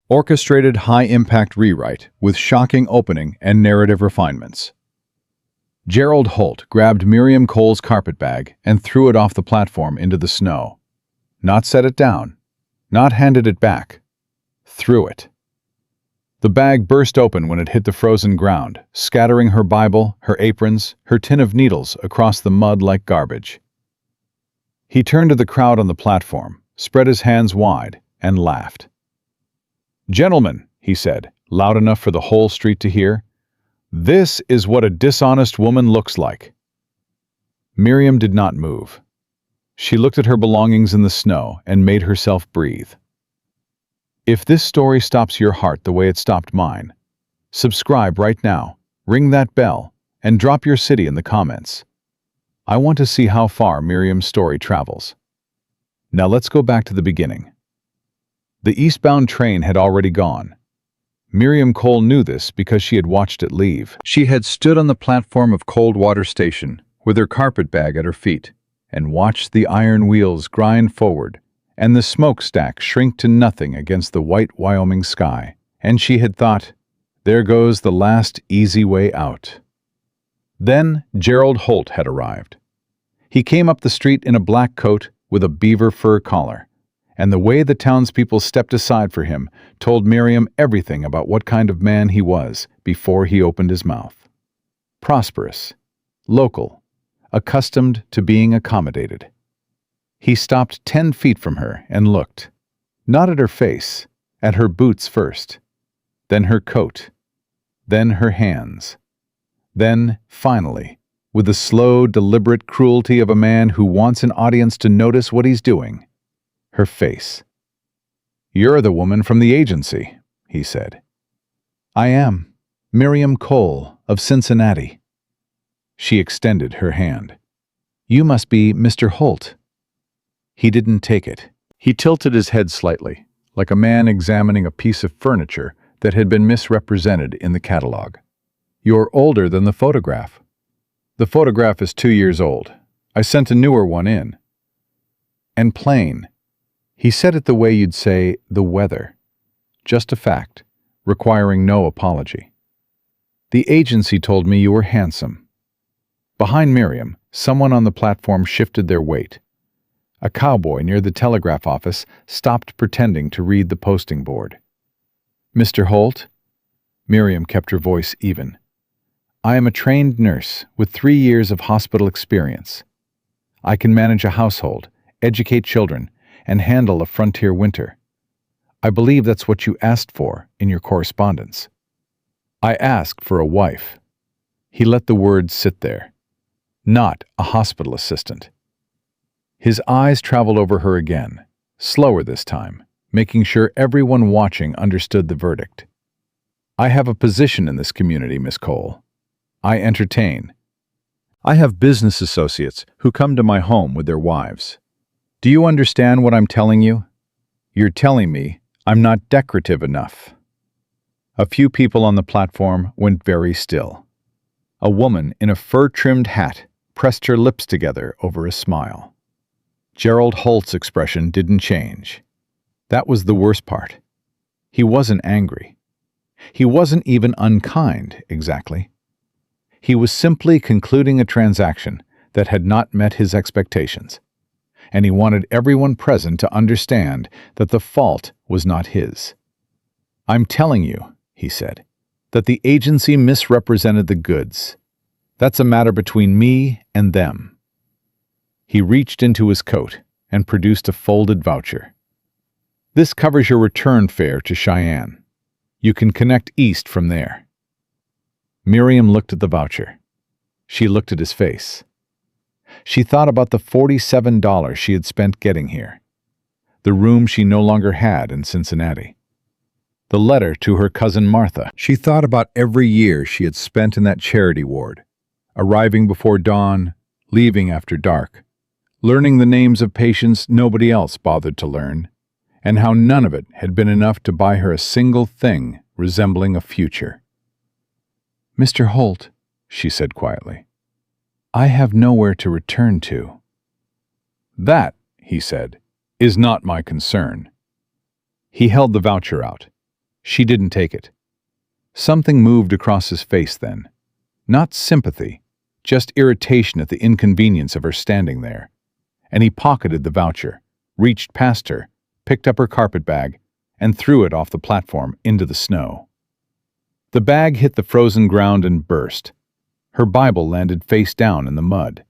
Orchestrated high-impact rewrite with shocking opening and narrative refinements. Gerald Holt grabbed Miriam Cole's carpetbag and threw it off the platform into the snow. Not set it down, not handed it back. Threw it. The bag burst open when it hit the frozen ground, scattering her Bible, her aprons, her tin of needles across the mud like garbage. He turned to the crowd on the platform, spread his hands wide, and laughed. "Gentlemen," he said, loud enough for the whole street to hear, "this is what a dishonest woman looks like." Miriam did not move. She looked at her belongings in the snow and made herself breathe. If this story stops your heart the way it stopped mine, subscribe right now, ring that bell, and drop your city in the comments. I want to see how far Miriam's story travels. Now let's go back to the beginning. The eastbound train had already gone. Miriam Cole knew this because she had watched it leave. She had stood on the platform of Coldwater station with her carpetbag at her feet and watched the iron wheels grind forward and the smokestack shrink to nothing against the white Wyoming sky. And she had thought, there goes the last easy way out. Then Gerald Holt had arrived. He came up the street in a black coat with a beaver fur collar, and the way the townspeople stepped aside for him told Miriam everything about what kind of man he was before he opened his mouth. Prosperous, local, accustomed to being accommodated. He stopped 10 feet from her and looked, not at her face, at her boots first, then her coat, then her hands, then, finally, with the slow, deliberate cruelty of a man who wants an audience to notice what he's doing, her face. "You're the woman from the agency," he said. "I am. Miriam Cole, of Cincinnati." She extended her hand. "You must be Mr. Holt." He didn't take it. He tilted his head slightly, like a man examining a piece of furniture that had been misrepresented in the catalog. "You're older than the photograph." "The photograph is 2 years old. I sent a newer one in." "And plain." He said it the way you'd say the weather. Just a fact, requiring no apology. "The agency told me you were handsome." Behind Miriam, someone on the platform shifted their weight. A cowboy near the telegraph office stopped pretending to read the posting board. "Mr. Holt?" Miriam kept her voice even. "I am a trained nurse with 3 years of hospital experience. I can manage a household, educate children, and handle a frontier winter. I believe that's what you asked for in your correspondence." "I asked for a wife." He let the words sit there. "Not a hospital assistant." His eyes traveled over her again, slower this time, making sure everyone watching understood the verdict. "I have a position in this community, Miss Cole. I entertain. I have business associates who come to my home with their wives. Do you understand what I'm telling you? You're telling me I'm not decorative enough." A few people on the platform went very still. A woman in a fur-trimmed hat pressed her lips together over a smile. Gerald Holt's expression didn't change. That was the worst part. He wasn't angry. He wasn't even unkind, exactly. He was simply concluding a transaction that had not met his expectations, and he wanted everyone present to understand that the fault was not his. "I'm telling you," he said, "that the agency misrepresented the goods. That's a matter between me and them." He reached into his coat and produced a folded voucher. "This covers your return fare to Cheyenne. You can connect east from there." Miriam looked at the voucher. She looked at his face. She thought about the $47 she had spent getting here, the room she no longer had in Cincinnati, the letter to her cousin Martha. She thought about every year she had spent in that charity ward, arriving before dawn, leaving after dark, learning the names of patients nobody else bothered to learn, and how none of it had been enough to buy her a single thing resembling a future. "Mr. Holt," she said quietly, "I have nowhere to return to." "That," he said, "is not my concern." He held the voucher out. She didn't take it. Something moved across his face then. Not sympathy, just irritation at the inconvenience of her standing there. And he pocketed the voucher, reached past her, picked up her carpetbag, and threw it off the platform into the snow. The bag hit the frozen ground and burst. Her Bible landed face down in the mud.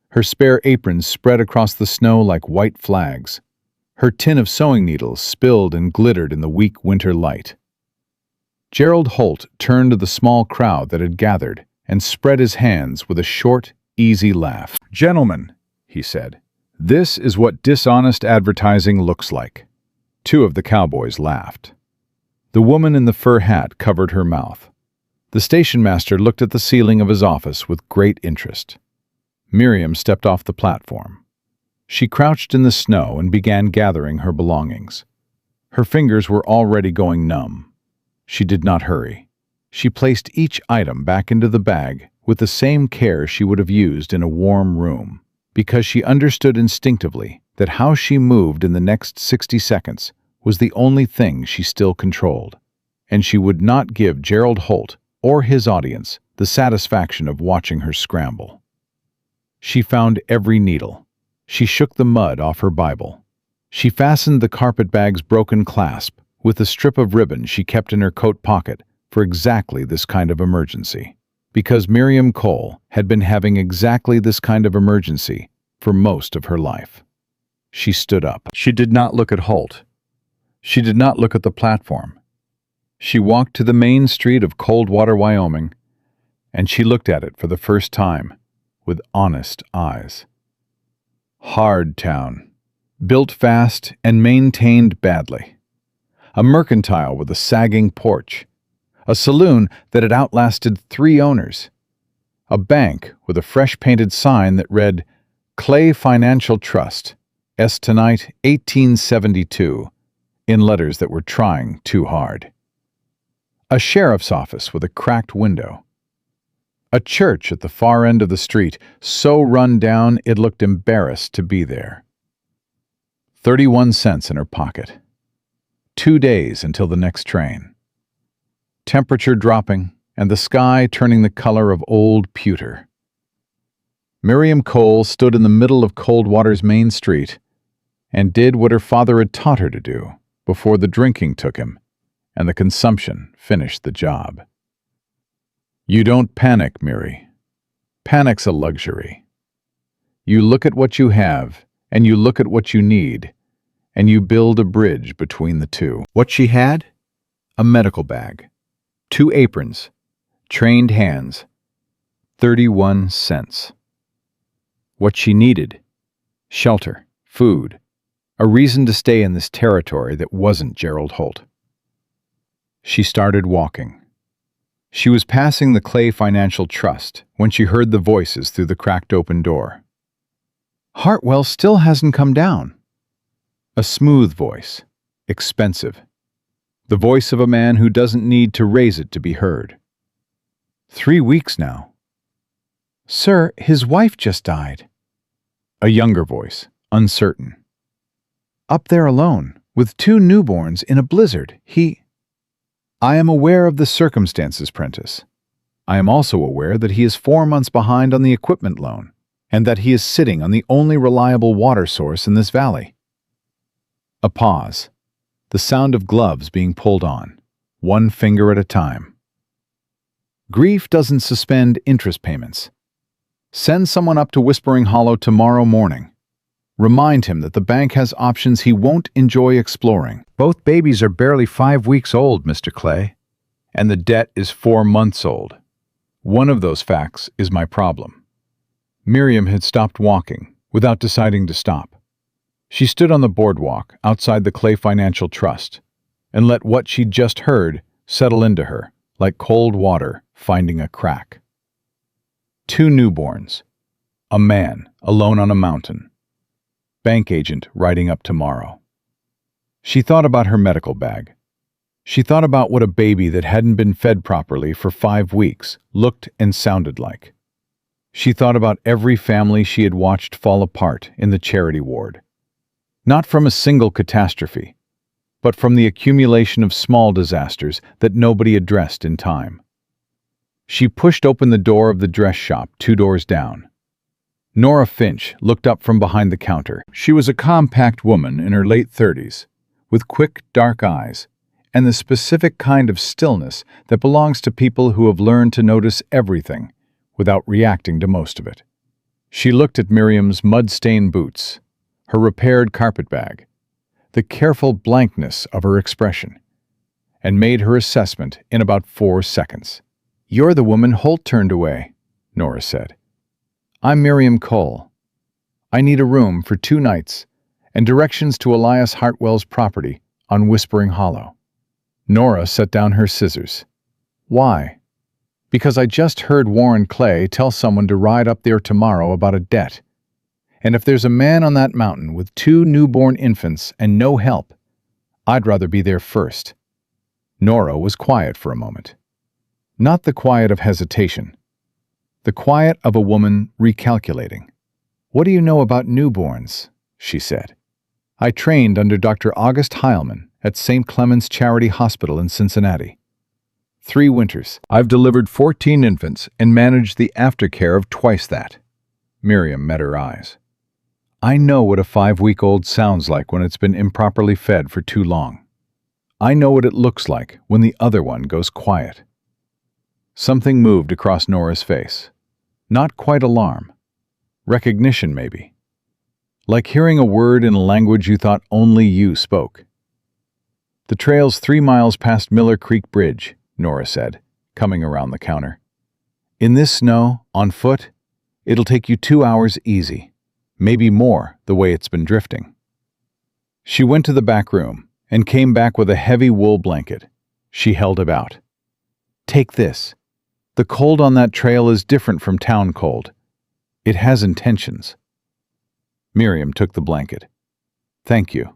Her spare aprons spread across the snow like white flags. Her tin of sewing needles spilled and glittered in the weak winter light. Gerald Holt turned to the small crowd that had gathered and spread his hands with a short, easy laugh. "Gentlemen," he said, "this is what dishonest advertising looks like." Two of the cowboys laughed. The woman in the fur hat covered her mouth. The station master looked at the ceiling of his office with great interest. Miriam stepped off the platform. She crouched in the snow and began gathering her belongings. Her fingers were already going numb. She did not hurry. She placed each item back into the bag with the same care she would have used in a warm room, because she understood instinctively that how she moved in the next 60 seconds was the only thing she still controlled, and she would not give Gerald Holt or his audience the satisfaction of watching her scramble. She found every needle. She shook the mud off her Bible. She fastened the carpetbag's broken clasp with a strip of ribbon she kept in her coat pocket for exactly this kind of emergency, because Miriam Cole had been having exactly this kind of emergency for most of her life. She stood up. She did not look at Holt. She did not look at the platform. She walked to the main street of Coldwater, Wyoming, and she looked at it for the first time with honest eyes. Hard town, built fast and maintained badly. A mercantile with a sagging porch. A saloon that had outlasted 3 owners. A bank with a fresh-painted sign that read, "Clay Financial Trust, S. Tonight, 1872, in letters that were trying too hard. A sheriff's office with a cracked window. A church at the far end of the street, so run down it looked embarrassed to be there. 31 cents in her pocket. 2 days until the next train. Temperature dropping, and the sky turning the color of old pewter. Miriam Cole stood in the middle of Coldwater's main street and did what her father had taught her to do before the drinking took him and the consumption finished the job. You don't panic, Miri. Panic's a luxury. You look at what you have, and you look at what you need, and you build a bridge between the two. What she had? A medical bag, 2 aprons, trained hands, 31 cents. What she needed? Shelter, food, a reason to stay in this territory that wasn't Gerald Holt. She started walking. She was passing the Clay Financial Trust when she heard the voices through the cracked open door. Hartwell still hasn't come down. A smooth voice, expensive. The voice of a man who doesn't need to raise it to be heard. 3 weeks now. Sir, his wife just died. A younger voice, uncertain. Up there alone, with 2 newborns in a blizzard, I am aware of the circumstances, Prentice. I am also aware that he is 4 months behind on the equipment loan, and that he is sitting on the only reliable water source in this valley. A pause. The sound of gloves being pulled on, 1 finger at a time. Grief doesn't suspend interest payments. Send someone up to Whispering Hollow tomorrow morning. Remind him that the bank has options he won't enjoy exploring. Both babies are barely 5 weeks old, Mr. Clay, and the debt is 4 months old. One of those facts is my problem. Miriam had stopped walking without deciding to stop. She stood on the boardwalk outside the Clay Financial Trust and let what she'd just heard settle into her like cold water finding a crack. 2 newborns. A man alone on a mountain. Bank agent riding up tomorrow. She thought about her medical bag. She thought about what a baby that hadn't been fed properly for 5 weeks looked and sounded like. She thought about every family she had watched fall apart in the charity ward. Not from a single catastrophe, but from the accumulation of small disasters that nobody addressed in time. She pushed open the door of the dress shop 2 doors down. Nora Finch looked up from behind the counter. She was a compact woman in her late 30s, with quick, dark eyes, and the specific kind of stillness that belongs to people who have learned to notice everything without reacting to most of it. She looked at Miriam's mud-stained boots, her repaired carpetbag, the careful blankness of her expression, and made her assessment in about 4 seconds. "You're the woman Holt turned away," Nora said. "I'm Miriam Cole. I need a room for 2 nights and directions to Elias Hartwell's property on Whispering Hollow." Nora set down her scissors. "Why?" "Because I just heard Warren Clay tell someone to ride up there tomorrow about a debt. And if there's a man on that mountain with 2 newborn infants and no help, I'd rather be there first." Nora was quiet for a moment. Not the quiet of hesitation. The quiet of a woman recalculating. "What do you know about newborns?" she said. "I trained under Dr. August Heilman at St. Clement's Charity Hospital in Cincinnati. 3 winters. I've delivered 14 infants and managed the aftercare of twice that." Miriam met her eyes. "I know what a 5-week-old sounds like when it's been improperly fed for too long. I know what it looks like when the other one goes quiet." Something moved across Nora's face. Not quite alarm. Recognition, maybe. Like hearing a word in a language you thought only you spoke. "The trail's 3 miles past Miller Creek Bridge," Nora said, coming around the counter. "In this snow, on foot, it'll take you 2 hours easy. Maybe more, the way it's been drifting." She went to the back room and came back with a heavy wool blanket. She held it out. "Take this. The cold on that trail is different from town cold. It has intentions." Miriam took the blanket. "Thank you."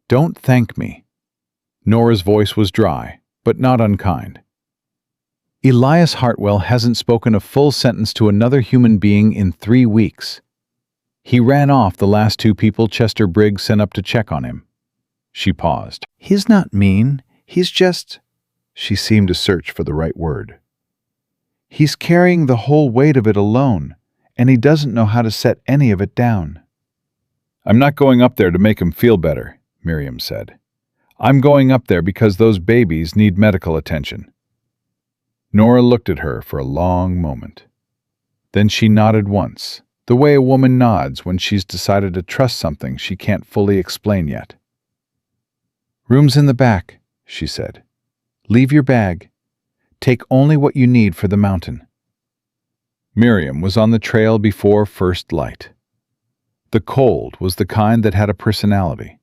"Don't thank me." Nora's voice was dry, but not unkind. "Elias Hartwell hasn't spoken a full sentence to another human being in 3 weeks. He ran off the last 2 people Chester Briggs sent up to check on him." She paused. "He's not mean. He's just—" She seemed to search for the right word. "He's carrying the whole weight of it alone, and he doesn't know how to set any of it down." "I'm not going up there to make him feel better," Miriam said. "I'm going up there because those babies need medical attention." Nora looked at her for a long moment. Then she nodded once, the way a woman nods when she's decided to trust something she can't fully explain yet. "Room's in the back," she said. "Leave your bag. Take only what you need for the mountain." Miriam was on the trail before first light. The cold was the kind that had a personality.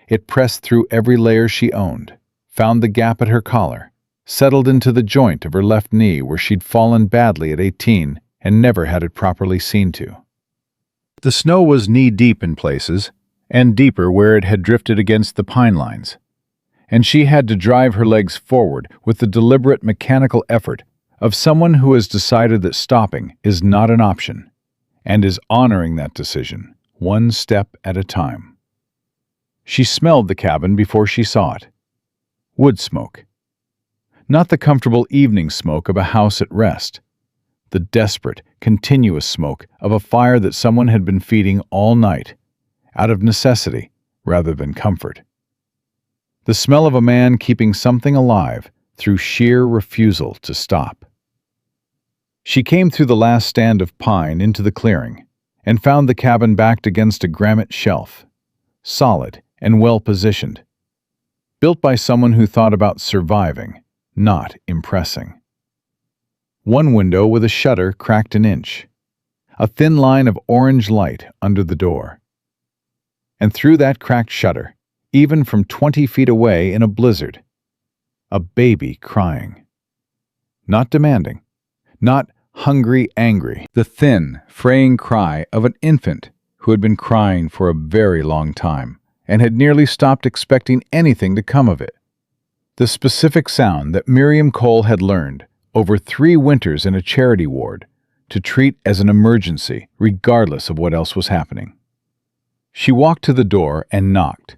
It pressed through every layer she owned, found the gap at her collar, settled into the joint of her left knee where she'd fallen badly at 18 and never had it properly seen to. The snow was knee-deep in places, and deeper where it had drifted against the pine lines, and she had to drive her legs forward with the deliberate mechanical effort of someone who has decided that stopping is not an option, and is honoring that decision, 1 step at a time. She smelled the cabin before she saw it. Wood smoke. Not the comfortable evening smoke of a house at rest. The desperate, continuous smoke of a fire that someone had been feeding all night, out of necessity rather than comfort. The smell of a man keeping something alive through sheer refusal to stop. She came through the last stand of pine into the clearing and found the cabin backed against a granite shelf, solid and well-positioned, built by someone who thought about surviving, not impressing. One window with a shutter cracked an inch, a thin line of orange light under the door. And through that cracked shutter, even from 20 feet away in a blizzard, a baby crying. Not demanding, not hungry, angry, the thin, fraying cry of an infant who had been crying for a very long time and had nearly stopped expecting anything to come of it. The specific sound that Miriam Cole had learned over 3 winters in a charity ward to treat as an emergency regardless of what else was happening. She walked to the door and knocked.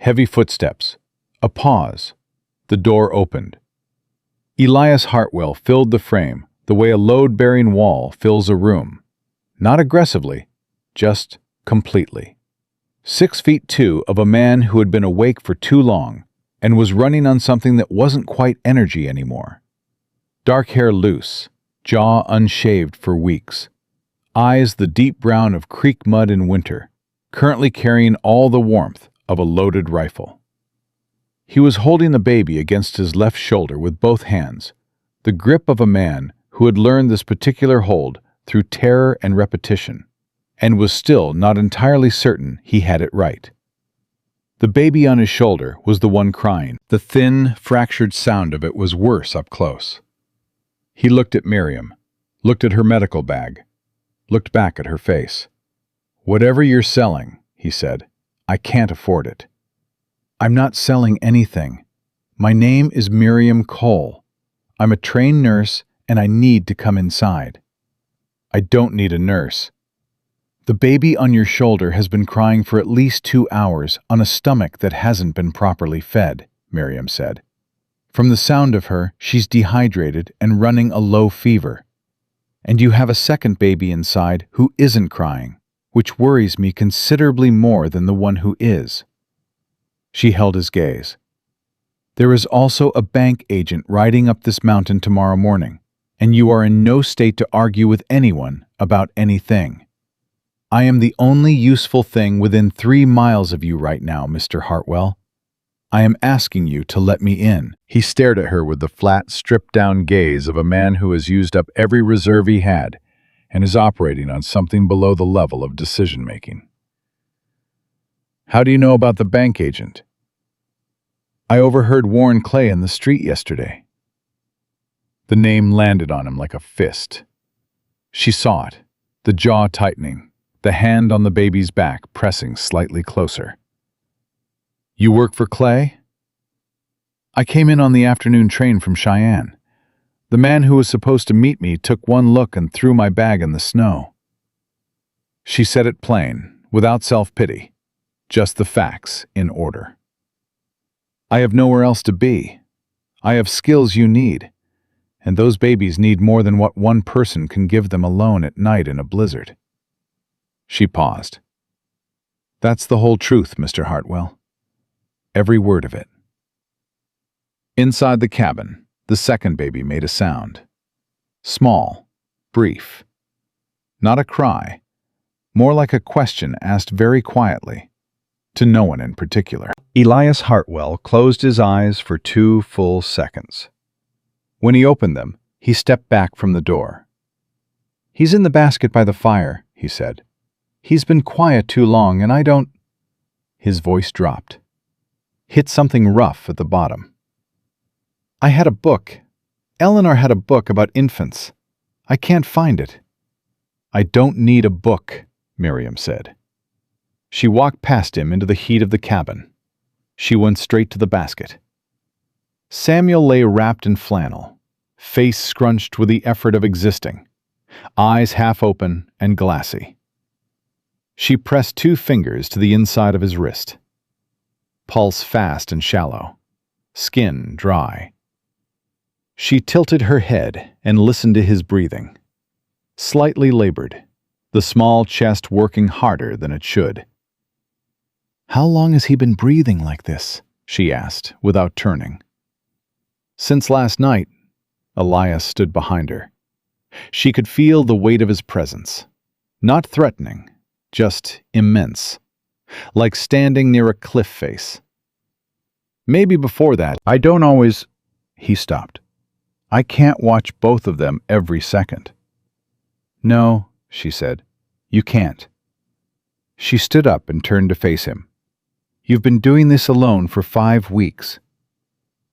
Heavy footsteps. A pause. The door opened. Elias Hartwell filled the frame the way a load-bearing wall fills a room. Not aggressively, just completely. 6'2" of a man who had been awake for too long and was running on something that wasn't quite energy anymore. Dark hair loose, jaw unshaved for weeks, eyes the deep brown of creek mud in winter, currently carrying all the warmth of a loaded rifle. He was holding the baby against his left shoulder with both hands, the grip of a man who had learned this particular hold through terror and repetition, and was still not entirely certain he had it right. The baby on his shoulder was the one crying. The thin, fractured sound of it was worse up close. He looked at Miriam, looked at her medical bag, looked back at her face. "Whatever you're selling," he said, "I can't afford it." "I'm not selling anything. My name is Miriam Cole. I'm a trained nurse and I need to come inside." "I don't need a nurse." "The baby on your shoulder has been crying for at least 2 hours on a stomach that hasn't been properly fed," Miriam said. "From the sound of her, she's dehydrated and running a low fever. And you have a second baby inside who isn't crying, which worries me considerably more than the one who is." She held his gaze. "There is also a bank agent riding up this mountain tomorrow morning, and you are in no state to argue with anyone about anything. I am the only useful thing within 3 miles of you right now, Mr. Hartwell. I am asking you to let me in." He stared at her with the flat, stripped-down gaze of a man who has used up every reserve he had and is operating on something below the level of decision-making. "How do you know about the bank agent?" "I overheard Warren Clay in the street yesterday." The name landed on him like a fist. She saw it, the jaw tightening, the hand on the baby's back pressing slightly closer. "You work for Clay?" "I came in on the afternoon train from Cheyenne. The man who was supposed to meet me took one look and threw my bag in the snow." She said it plain, without self-pity, just the facts in order. "I have nowhere else to be. I have skills you need, and those babies need more than what one person can give them alone at night in a blizzard." She paused. "That's the whole truth, Mr. Hartwell. Every word of it." Inside the cabin, the second baby made a sound. Small, brief. Not a cry, more like a question asked very quietly, to no one in particular. Elias Hartwell closed his eyes for 2 full seconds. When he opened them, he stepped back from the door. "He's in the basket by the fire," he said. "He's been quiet too long and I don't—" His voice dropped. Hit something rough at the bottom. "I had a book. Eleanor had a book about infants. I can't find it." "I don't need a book," Miriam said. She walked past him into the heat of the cabin. She went straight to the basket. Samuel lay wrapped in flannel, face scrunched with the effort of existing, eyes half open and glassy. She pressed 2 fingers to the inside of his wrist. Pulse fast and shallow, skin dry. She tilted her head and listened to his breathing. Slightly labored, the small chest working harder than it should. "How long has he been breathing like this?" she asked, without turning. "Since last night." Elias stood behind her. She could feel the weight of his presence. Not threatening, just immense. Like standing near a cliff face. "Maybe before that, I don't always—" He stopped. "I can't watch both of them every second." "No," she said, "you can't." She stood up and turned to face him. "You've been doing this alone for 5 weeks."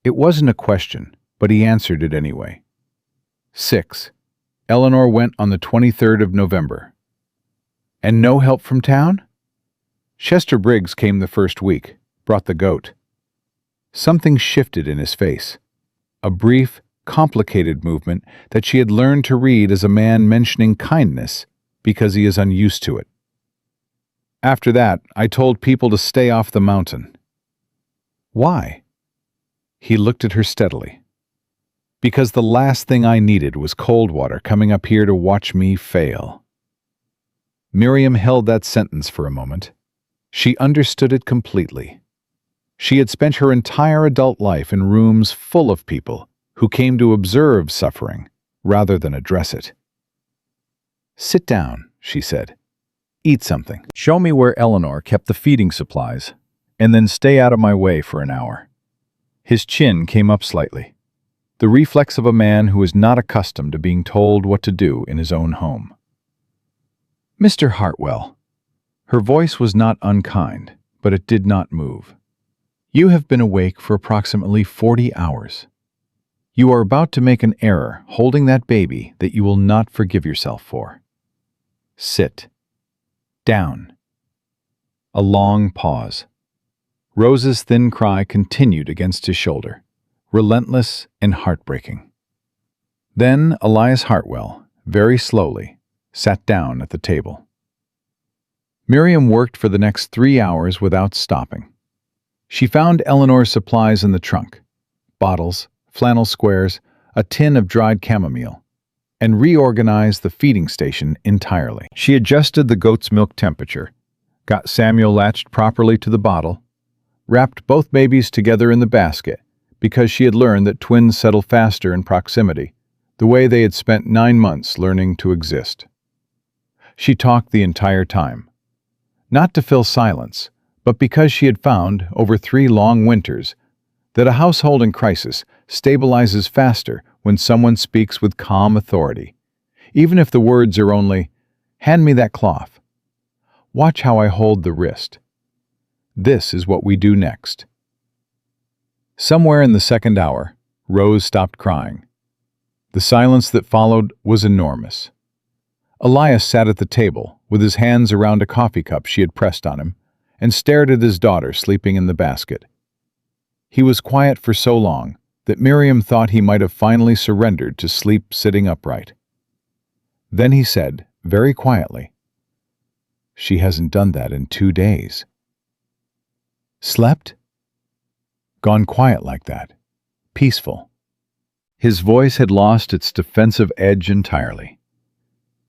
It wasn't a question, but he answered it anyway. 6. Eleanor went on the 23rd of November. "And no help from town?" "Chester Briggs came the first week, brought the goat." Something shifted in his face. A brief, complicated movement that she had learned to read as a man mentioning kindness because he is unused to it. "After that, I told people to stay off the mountain." Why? He looked at her steadily. Because the last thing I needed was Coldwater coming up here to watch me fail. Miriam held that sentence for a moment. She understood it completely. She had spent her entire adult life in rooms full of people who came to observe suffering rather than address it. "Sit down," she said. "Eat something. Show me where Eleanor kept the feeding supplies, and then stay out of my way for an hour." His chin came up slightly, the reflex of a man who is not accustomed to being told what to do in his own home. "Mr. Hartwell." Her voice was not unkind, but it did not move. "You have been awake for approximately 40 hours. You are about to make an error holding that baby that you will not forgive yourself for. Sit. Down." A long pause. Rose's thin cry continued against his shoulder, relentless and heartbreaking. Then Elias Hartwell, very slowly, sat down at the table. Miriam worked for the next 3 hours without stopping. She found Eleanor's supplies in the trunk: bottles, flannel squares, a tin of dried chamomile, and reorganized the feeding station entirely. She adjusted the goat's milk temperature, got Samuel latched properly to the bottle, wrapped both babies together in the basket because she had learned that twins settle faster in proximity, the way they had spent 9 months learning to exist. She talked the entire time, not to fill silence, but because she had found, over 3 long winters, that a household in crisis stabilizes faster when someone speaks with calm authority, even if the words are only, "Hand me that cloth. Watch how I hold the wrist. This is what we do next." Somewhere in the second hour, Rose stopped crying. The silence that followed was enormous. Elias sat at the table, with his hands around a coffee cup she had pressed on him, and stared at his daughter sleeping in the basket. He was quiet for so long that Miriam thought he might have finally surrendered to sleep sitting upright. Then he said, very quietly, "She hasn't done that in 2 days. Slept? Gone quiet like that. Peaceful." His voice had lost its defensive edge entirely.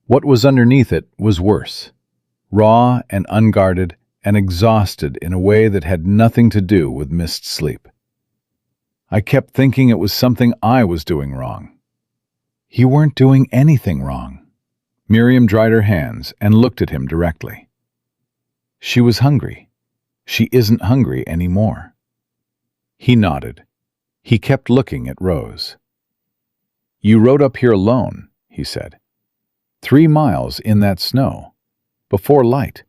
What was underneath it was worse, raw and unguarded and exhausted in a way that had nothing to do with missed sleep. "I kept thinking it was something I was doing wrong." "You weren't doing anything wrong." Miriam dried her hands and looked at him directly. "She was hungry. She isn't hungry anymore." He nodded. He kept looking at Rose. "You rode up here alone," he said. 3 miles in that snow, before light."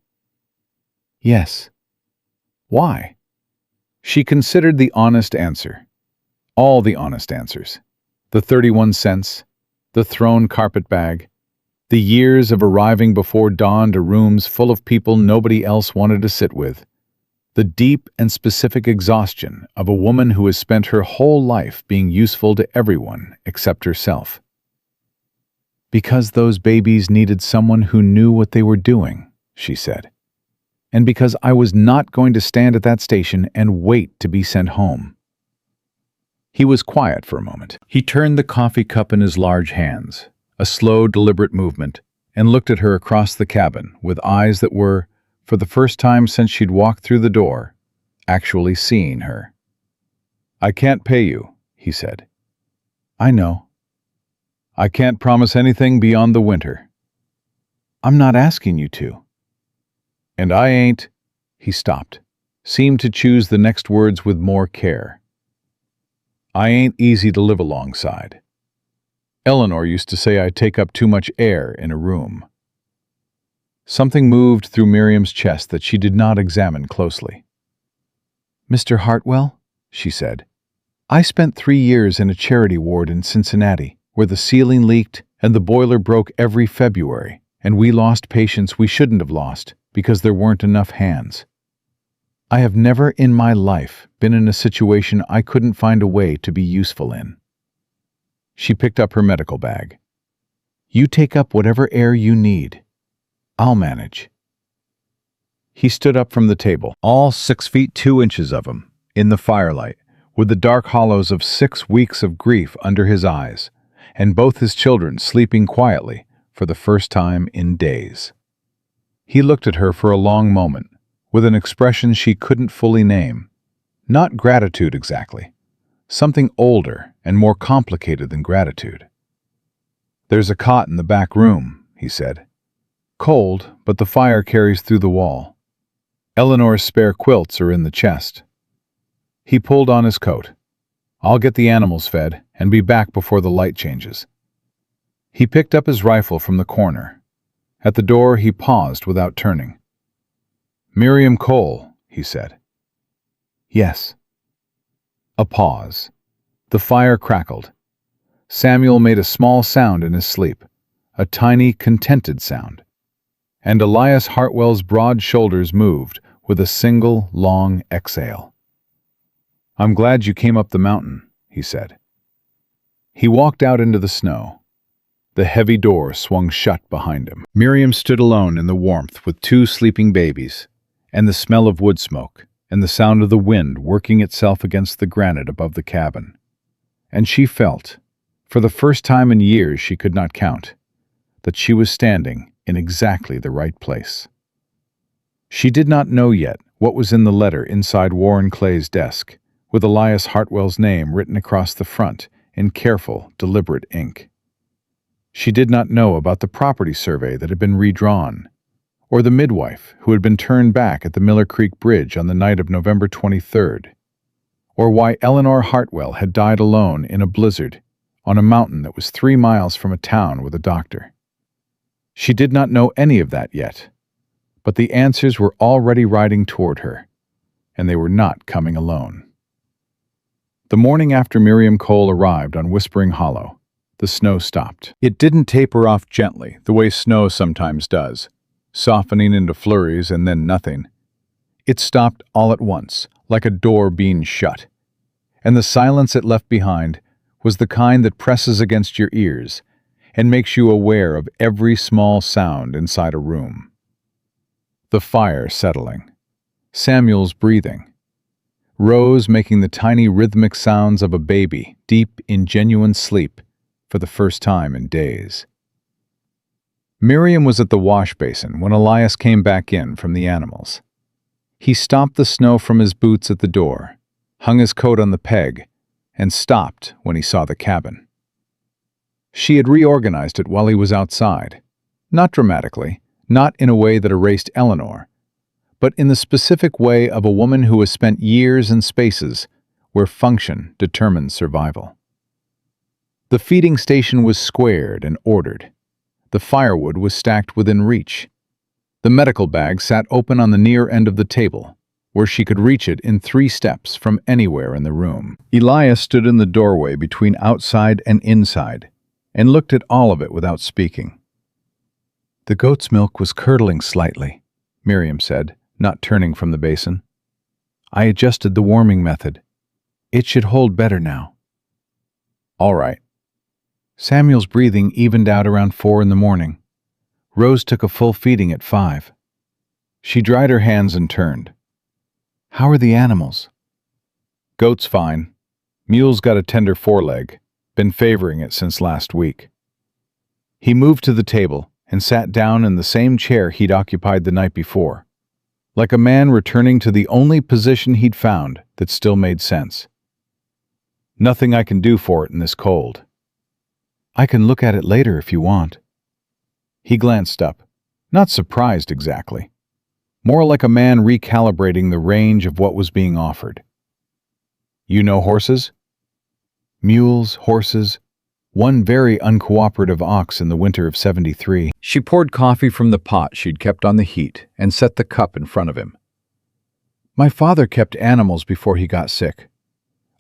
"Yes." "Why?" She considered the honest answer. All the honest answers. The 31 cents, the thrown carpet bag, the years of arriving before dawn to rooms full of people nobody else wanted to sit with, the deep and specific exhaustion of a woman who has spent her whole life being useful to everyone except herself. "Because those babies needed someone who knew what they were doing," she said. "And because I was not going to stand at that station and wait to be sent home." He was quiet for a moment. He turned the coffee cup in his large hands, a slow, deliberate movement, and looked at her across the cabin with eyes that were, for the first time since she'd walked through the door, actually seeing her. "I can't pay you," he said. "I know." "I can't promise anything beyond the winter." "I'm not asking you to." "And I ain't—" He stopped, seemed to choose the next words with more care. "I ain't easy to live alongside. Eleanor used to say I take up too much air in a room." Something moved through Miriam's chest that she did not examine closely. "Mr. Hartwell," she said, "I spent 3 years in a charity ward in Cincinnati, where the ceiling leaked and the boiler broke every February, and we lost patients we shouldn't have lost because there weren't enough hands. I have never in my life been in a situation I couldn't find a way to be useful in." She picked up her medical bag. "You take up whatever air you need. I'll manage." He stood up from the table, all 6 feet 2 inches of him, In the firelight, with the dark hollows of 6 weeks of grief under his eyes, and both his children sleeping quietly for the first time in days. He looked at her for a long moment, with an expression she couldn't fully name. Not gratitude exactly. Something older and more complicated than gratitude. "There's a cot in the back room," he said. "Cold, but the fire carries through the wall. Eleanor's spare quilts are in the chest." He pulled on his coat. "I'll get the animals fed and be back before the light changes." He picked up his rifle from the corner. At the door, he paused without turning. "Miriam Cole," he said. "Yes." A pause. The fire crackled. Samuel made a small sound in his sleep, a tiny, contented sound. And Elias Hartwell's broad shoulders moved with a single, long exhale. "I'm glad you came up the mountain," he said. He walked out into the snow. The heavy door swung shut behind him. Miriam stood alone in the warmth with 2 sleeping babies, and the smell of wood smoke, and the sound of the wind working itself against the granite above the cabin. And she felt, for the first time in years she could not count, that she was standing in exactly the right place. She did not know yet what was in the letter inside Warren Clay's desk, with Elias Hartwell's name written across the front in careful, deliberate ink. She did not know about the property survey that had been redrawn, or the midwife who had been turned back at the Miller Creek Bridge on the night of November 23rd, or why Eleanor Hartwell had died alone in a blizzard on a mountain that was 3 miles from a town with a doctor. She did not know any of that yet, but the answers were already riding toward her, and they were not coming alone. The morning after Miriam Cole arrived on Whispering Hollow, the snow stopped. It didn't taper off gently, the way snow sometimes does, softening into flurries and then nothing. It stopped all at once, like a door being shut, and the silence it left behind was the kind that presses against your ears and makes you aware of every small sound inside a room. The fire settling, Samuel's breathing, Rose making the tiny rhythmic sounds of a baby deep in genuine sleep for the first time in days. Miriam was at the wash basin when Elias came back in from the animals. He stomped the snow from his boots at the door, hung his coat on the peg, and stopped when he saw the cabin. She had reorganized it while he was outside, not dramatically, not in a way that erased Eleanor, but in the specific way of a woman who has spent years in spaces where function determines survival. The feeding station was squared and ordered. The firewood was stacked within reach. The medical bag sat open on the near end of the table, where she could reach it in 3 steps from anywhere in the room. Elias stood in the doorway between outside and inside, and looked at all of it without speaking. "The goat's milk was curdling slightly," Miriam said, not turning from the basin. "I adjusted the warming method. It should hold better now." "All right." Samuel's breathing evened out around 4 in the morning. Rose took a full feeding at 5. She dried her hands and turned. "How are the animals?" "Goat's fine. Mule's got a tender foreleg. Been favoring it since last week." He moved to the table and sat down in the same chair he'd occupied the night before, like a man returning to the only position he'd found that still made sense. "Nothing I can do for it in this cold." "I can look at it later if you want." He glanced up, not surprised exactly, more like a man recalibrating the range of what was being offered. "You know horses?" "Mules, horses, one very uncooperative ox in the winter of '73. She poured coffee from the pot she'd kept on the heat and set the cup in front of him. "My father kept animals before he got sick.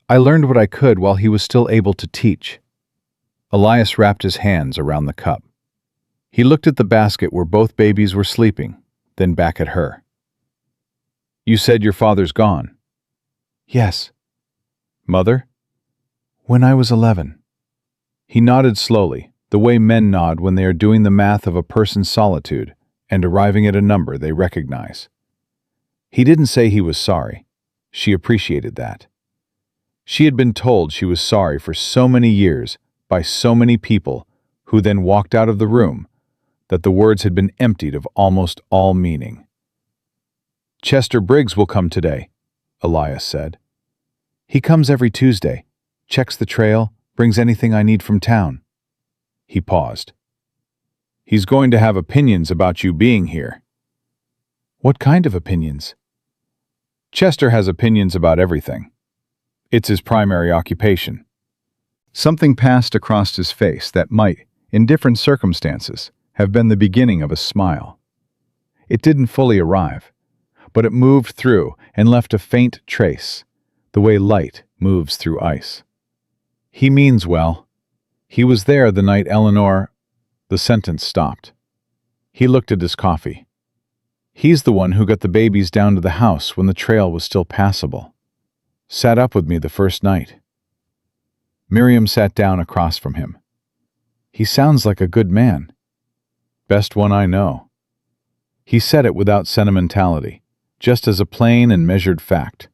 I learned what I could while he was still able to teach." Elias wrapped his hands around the cup. He looked at the basket where both babies were sleeping, then back at her. "You said your father's gone?" "Yes." "Mother?" "When I was 11. He nodded slowly, the way men nod when they are doing the math of a person's solitude and arriving at a number they recognize. He didn't say he was sorry, She appreciated that. She had been told she was sorry for so many years by so many people who then walked out of the room that the words had been emptied of almost all meaning. "Chester Briggs will come today," Elias said. "He comes every Tuesday, checks the trail, brings anything I need from town." He paused. "He's going to have opinions about you being here." "What kind of opinions?" "Chester has opinions about everything. It's his primary occupation." Something passed across his face that might, in different circumstances, have been the beginning of a smile. It didn't fully arrive, but it moved through and left a faint trace, the way light moves through ice. "He means well. He was there the night Eleanor—" The sentence stopped. He looked at his coffee. "He's the one who got the babies down to the house when the trail was still passable. Sat up with me the first night." Miriam sat down across from him. "He sounds like a good man. Best one I know." He said it without sentimentality, just as a plain and measured fact.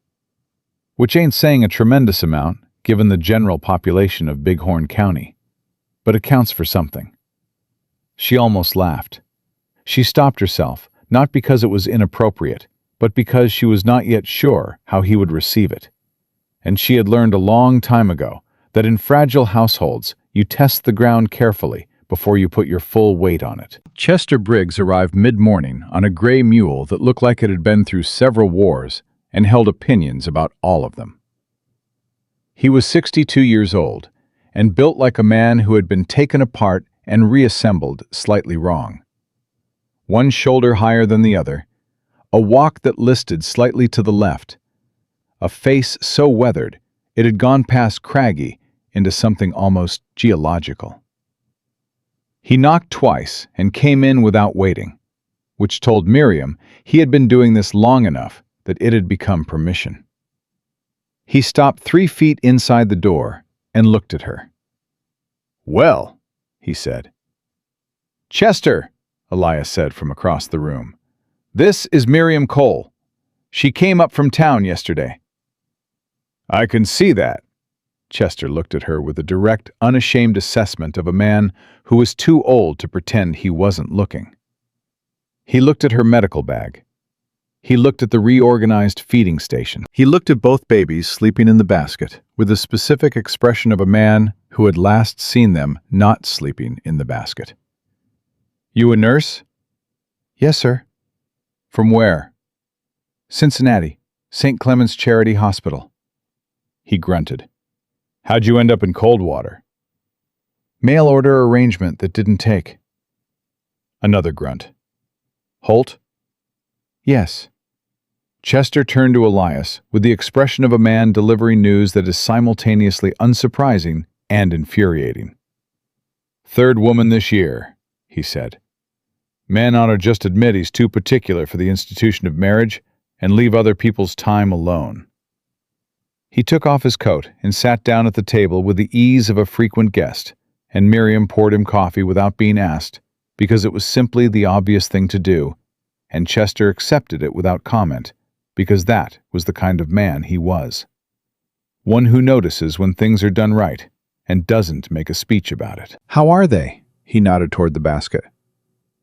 Which ain't saying a tremendous amount, given the general population of Bighorn County, but it counts for something. She almost laughed. She stopped herself, not because it was inappropriate, but because she was not yet sure how he would receive it. And she had learned a long time ago that in fragile households you test the ground carefully before you put your full weight on it. Chester Briggs arrived mid-morning on a gray mule that looked like it had been through several wars and held opinions about all of them. He was 62 years old and built like a man who had been taken apart and reassembled slightly wrong. One shoulder higher than the other, a walk that listed slightly to the left, a face so weathered it had gone past craggy into something almost geological. He knocked twice and came in without waiting, which told Miriam he had been doing this long enough that it had become permission. He stopped 3 feet inside the door and looked at her. "Well," he said. "Chester," Elias said from across the room. "This is Miriam Cole. She came up from town yesterday." "I can see that." Chester looked at her with a direct, unashamed assessment of a man who was too old to pretend he wasn't looking. He looked at her medical bag. He looked at the reorganized feeding station. He looked at both babies sleeping in the basket with the specific expression of a man who had last seen them not sleeping in the basket. "You a nurse?" "Yes, sir." "From where?" "Cincinnati, St. Clement's Charity Hospital." He grunted. "How'd you end up in Coldwater?" "Mail order arrangement that didn't take." Another grunt. "Holt?" "Yes." Chester turned to Elias with the expression of a man delivering news that is simultaneously unsurprising and infuriating. "Third woman this year," he said. "Man ought to just admit he's too particular for the institution of marriage and leave other people's time alone." He took off his coat and sat down at the table with the ease of a frequent guest, and Miriam poured him coffee without being asked, because it was simply the obvious thing to do, and Chester accepted it without comment, because that was the kind of man he was. One who notices when things are done right and doesn't make a speech about it. "How are they?" He nodded toward the basket.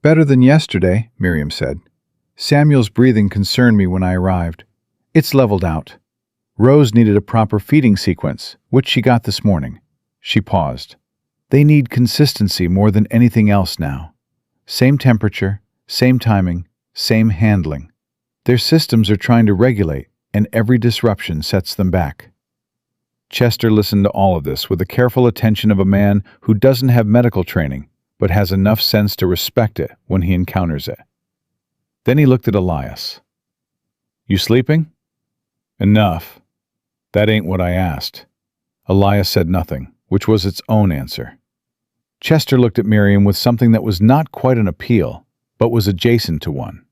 "Better than yesterday," Miriam said. "Samuel's breathing concerned me when I arrived. It's leveled out. Rose needed a proper feeding sequence, which she got this morning." She paused. "They need consistency more than anything else now. Same temperature, same timing, same handling. Their systems are trying to regulate, and every disruption sets them back." Chester listened to all of this with the careful attention of a man who doesn't have medical training, but has enough sense to respect it when he encounters it. Then he looked at Elias. "You sleeping?" "Enough. That ain't what I asked." Elias said nothing, which was its own answer. Chester looked at Miriam with something that was not quite an appeal, but was adjacent to one.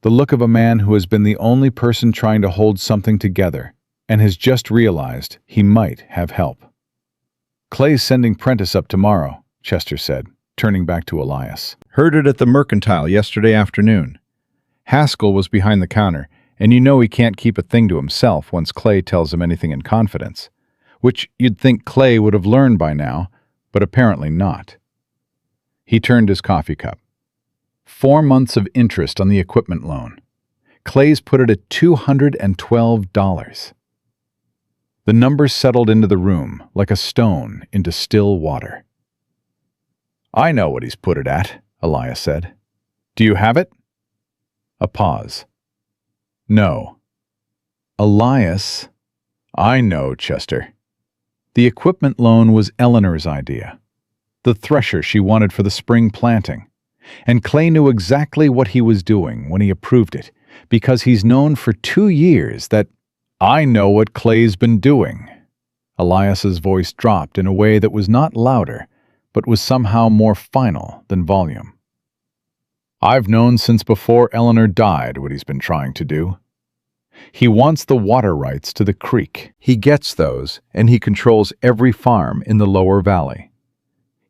The look of a man who has been the only person trying to hold something together and has just realized he might have help. "Clay's sending Prentice up tomorrow," Chester said, turning back to Elias. "Heard it at the Mercantile yesterday afternoon. Haskell was behind the counter, And you know he can't keep a thing to himself once Clay tells him anything in confidence, which you'd think Clay would have learned by now, but apparently not. He turned his coffee cup. 4 months of interest on the equipment loan. Clay's put it at $212. The numbers settled into the room like a stone into still water. "I know what he's put it at," Elias said. "Do you have it?" A pause. "No." Elias, "I know, Chester." The equipment loan was Eleanor's idea, the thresher she wanted for the spring planting, and Clay knew exactly what he was doing when he approved it, because he's known for 2 years that, "I know what Clay's been doing." Elias's voice dropped in a way that was not louder, but was somehow more final than volume. "I've known since before Eleanor died what he's been trying to do. He wants the water rights to the creek. He gets those, and he controls every farm in the lower valley.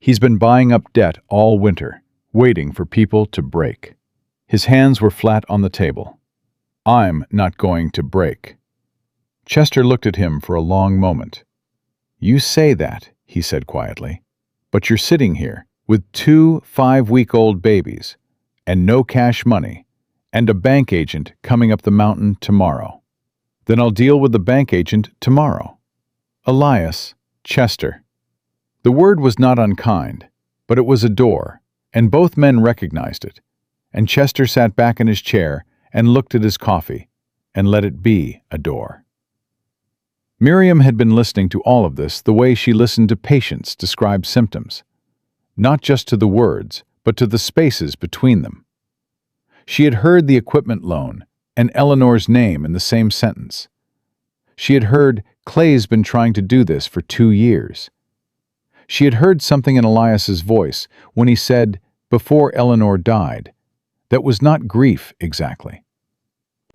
He's been buying up debt all winter, waiting for people to break." His hands were flat on the table. "I'm not going to break." Chester looked at him for a long moment. "You say that," he said quietly, "but you're sitting here with 2 5-week-old babies and no cash money and a bank agent coming up the mountain tomorrow. Then I'll deal with the bank agent tomorrow." Elias, Chester. The word was not unkind, but it was a door, and both men recognized it, and Chester sat back in his chair and looked at his coffee and let it be a door. Miriam had been listening to all of this the way she listened to patients describe symptoms, not just to the words, but to the spaces between them. She had heard the equipment loan and Eleanor's name in the same sentence. She had heard Clay's been trying to do this for 2 years. She had heard something in Elias's voice when he said, "before Eleanor died," that was not grief exactly.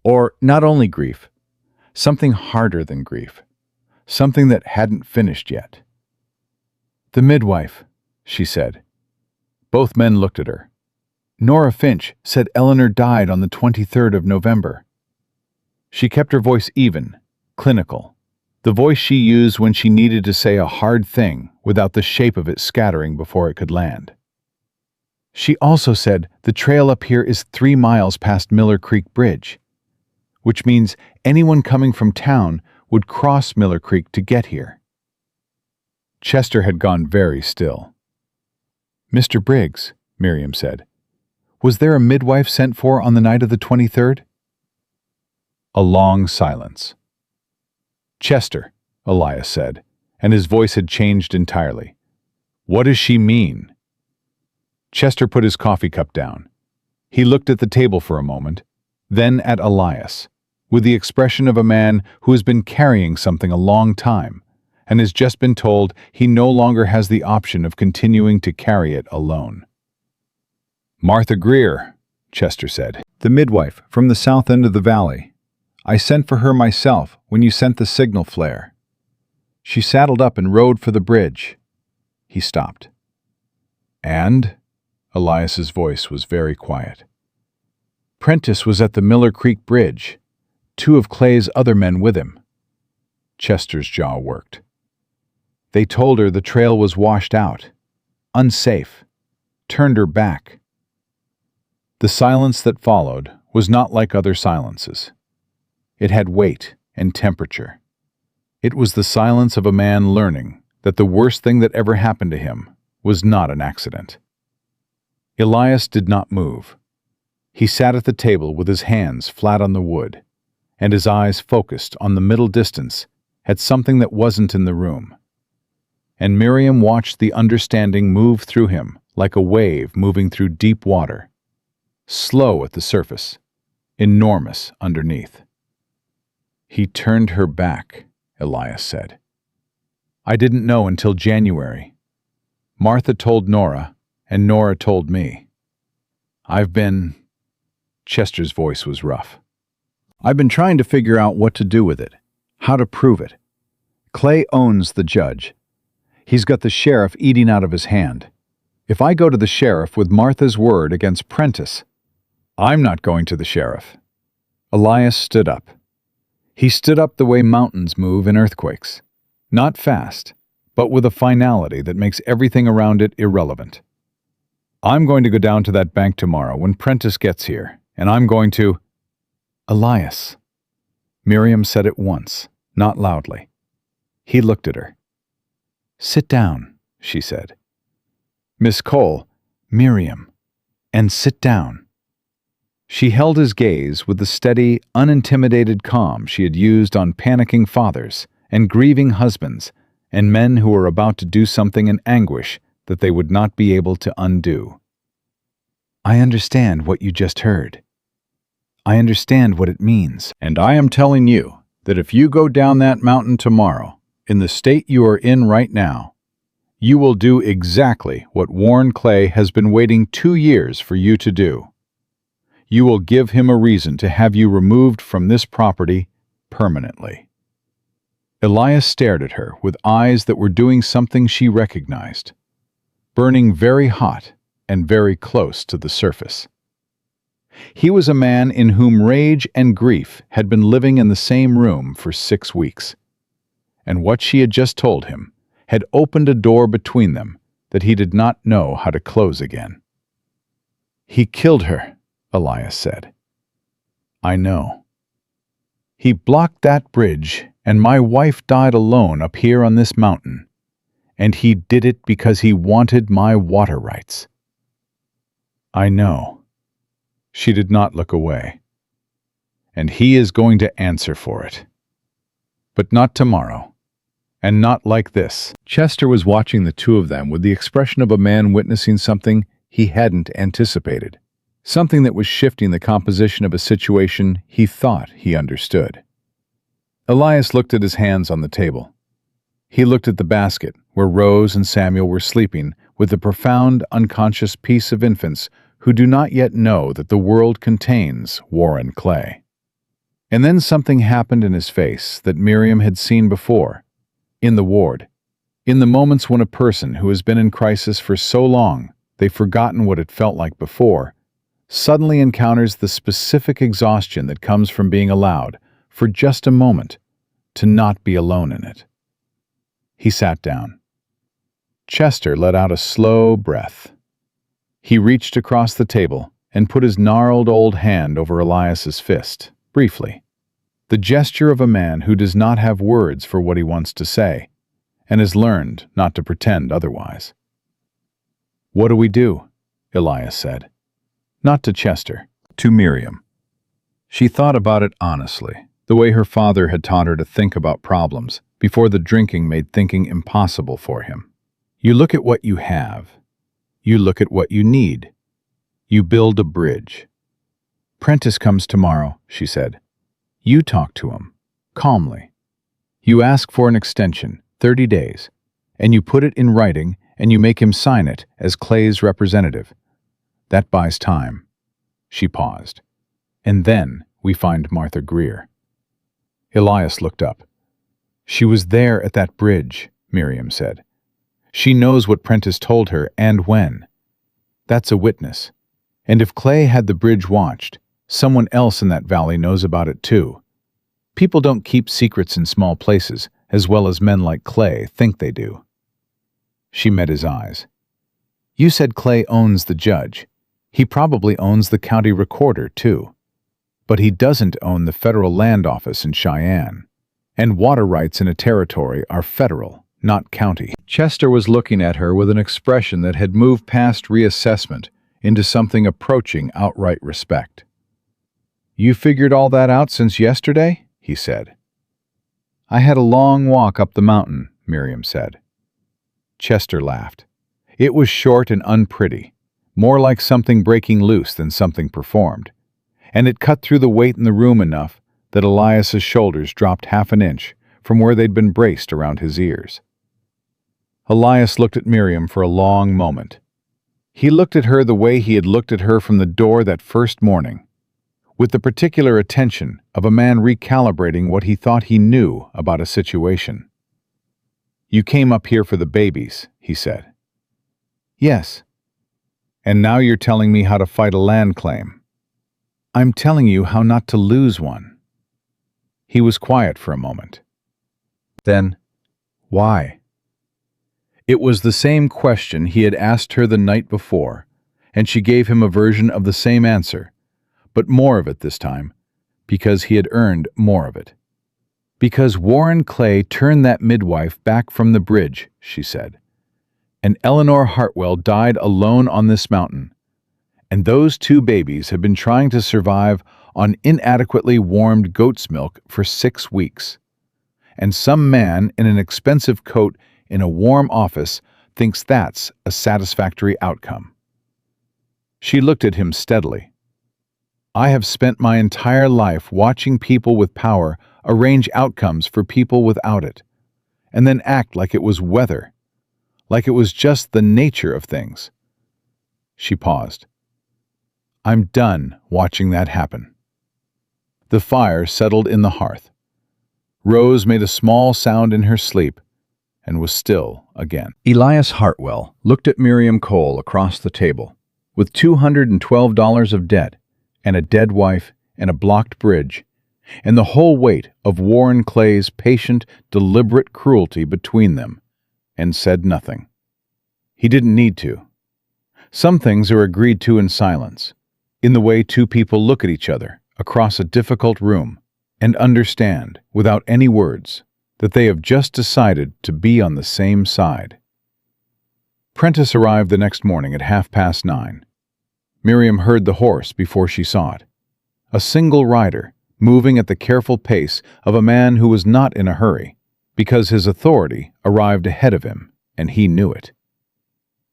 Or not only grief, something harder than grief. Something that hadn't finished yet. "The midwife," she said. Both men looked at her. "Nora Finch said Eleanor died on the 23rd of November. She kept her voice even, clinical, the voice she used when she needed to say a hard thing without the shape of it scattering before it could land. "She also said the trail up here is 3 miles past Miller Creek Bridge, which means anyone coming from town would cross Miller Creek to get here." Chester had gone very still. "Mr. Briggs," Miriam said, "was there a midwife sent for on the night of the 23rd? A long silence. "Chester," Elias said, and his voice had changed entirely. "What does she mean?" Chester put his coffee cup down. He looked at the table for a moment, then at Elias, with the expression of a man who has been carrying something a long time and has just been told he no longer has the option of continuing to carry it alone. "Martha Greer," Chester said, "the midwife from the south end of the valley. I sent for her myself when you sent the signal flare. She saddled up and rode for the bridge." He stopped. "And?" Elias's voice was very quiet. "Prentice was at the Miller Creek Bridge. 2 of Clay's other men with him." Chester's jaw worked. "They told her the trail was washed out, unsafe, turned her back." The silence that followed was not like other silences. It had weight and temperature. It was the silence of a man learning that the worst thing that ever happened to him was not an accident. Elias did not move. He sat at the table with his hands flat on the wood, and his eyes focused on the middle distance at something that wasn't in the room. And Miriam watched the understanding move through him like a wave moving through deep water, slow at the surface, enormous underneath. "He turned her back," Elias said. "I didn't know until January. Martha told Nora, and Nora told me. I've been..." Chester's voice was rough. "I've been trying to figure out what to do with it, how to prove it. Clay owns the judge. He's got the sheriff eating out of his hand. If I go to the sheriff with Martha's word against Prentice..." "I'm not going to the sheriff." Elias stood up. He stood up the way mountains move in earthquakes. Not fast, but with a finality that makes everything around it irrelevant. I'm going to go down to that bank tomorrow when Prentice gets here, and I'm going to— Elias. Miriam said it once, not loudly. He looked at her. Sit down, she said. Miss Cole, Miriam, and sit down. She held his gaze with the steady, unintimidated calm she had used on panicking fathers and grieving husbands and men who were about to do something in anguish that they would not be able to undo. I understand what you just heard. I understand what it means, and I am telling you that if you go down that mountain tomorrow, in the state you are in right now, you will do exactly what Warren Clay has been waiting 2 years for you to do. You will give him a reason to have you removed from this property permanently. Elias stared at her with eyes that were doing something she recognized, burning very hot and very close to the surface. He was a man in whom rage and grief had been living in the same room for 6 weeks, and what she had just told him had opened a door between them that he did not know how to close again. He killed her, Elias said. I know. He blocked that bridge, and my wife died alone up here on this mountain, and he did it because he wanted my water rights. I know. She did not look away. And he is going to answer for it. But not tomorrow. And not like this. Chester was watching the two of them with the expression of a man witnessing something he hadn't anticipated. Something that was shifting the composition of a situation he thought he understood. Elias looked at his hands on the table. He looked at the basket where Rose and Samuel were sleeping with the profound, unconscious peace of infants who do not yet know that the world contains Warren Clay. And then something happened in his face that Miriam had seen before, in the ward, in the moments when a person who has been in crisis for so long they've forgotten what it felt like before, suddenly encounters the specific exhaustion that comes from being allowed, for just a moment, to not be alone in it. He sat down. Chester let out a slow breath. He reached across the table and put his gnarled old hand over Elias's fist, briefly. The gesture of a man who does not have words for what he wants to say, and has learned not to pretend otherwise. What do we do? Elias said. Not to Chester, to Miriam. She thought about it honestly, the way her father had taught her to think about problems before the drinking made thinking impossible for him. You look at what you have. You look at what you need. You build a bridge. Prentice comes tomorrow, she said. You talk to him, calmly. You ask for an extension, 30 days, and you put it in writing and you make him sign it as Clay's representative. That buys time. She paused. And then we find Martha Greer. Elias looked up. She was there at that bridge, Miriam said. She knows what Prentice told her and when. That's a witness. And if Clay had the bridge watched, someone else in that valley knows about it too. People don't keep secrets in small places, as well as men like Clay think they do. She met his eyes. You said Clay owns the judge. He probably owns the county recorder too. But he doesn't own the federal land office in Cheyenne. And water rights in a territory are federal, not county. Chester was looking at her with an expression that had moved past reassessment into something approaching outright respect. You figured all that out since yesterday? He said. I had a long walk up the mountain, Miriam said. Chester laughed. It was short and unpretty, more like something breaking loose than something performed, and it cut through the weight in the room enough that Elias's shoulders dropped half an inch from where they'd been braced around his ears. Elias looked at Miriam for a long moment. He looked at her the way he had looked at her from the door that first morning, with the particular attention of a man recalibrating what he thought he knew about a situation. You came up here for the babies, he said. Yes. And now you're telling me how to fight a land claim. I'm telling you how not to lose one." He was quiet for a moment. Then, "Why?" It was the same question he had asked her the night before, and she gave him a version of the same answer, but more of it this time, because he had earned more of it. "Because Warren Clay turned that midwife back from the bridge," she said. "And Eleanor Hartwell died alone on this mountain. And those two babies have been trying to survive on inadequately warmed goat's milk for 6 weeks. And some man in an expensive coat in a warm office thinks that's a satisfactory outcome." She looked at him steadily. "I have spent my entire life watching people with power arrange outcomes for people without it, and then act like it was weather, like it was just the nature of things." She paused. "I'm done watching that happen." The fire settled in the hearth. Rose made a small sound in her sleep and was still again. Elias Hartwell looked at Miriam Cole across the table, with $212 of debt, and a dead wife, and a blocked bridge, and the whole weight of Warren Clay's patient, deliberate cruelty between them, and said nothing. He didn't need to. Some things are agreed to in silence, in the way two people look at each other across a difficult room and understand, without any words, that they have just decided to be on the same side. Prentice arrived the next morning at 9:30. Miriam heard the horse before she saw it. A single rider, moving at the careful pace of a man who was not in a hurry, because his authority arrived ahead of him, and he knew it.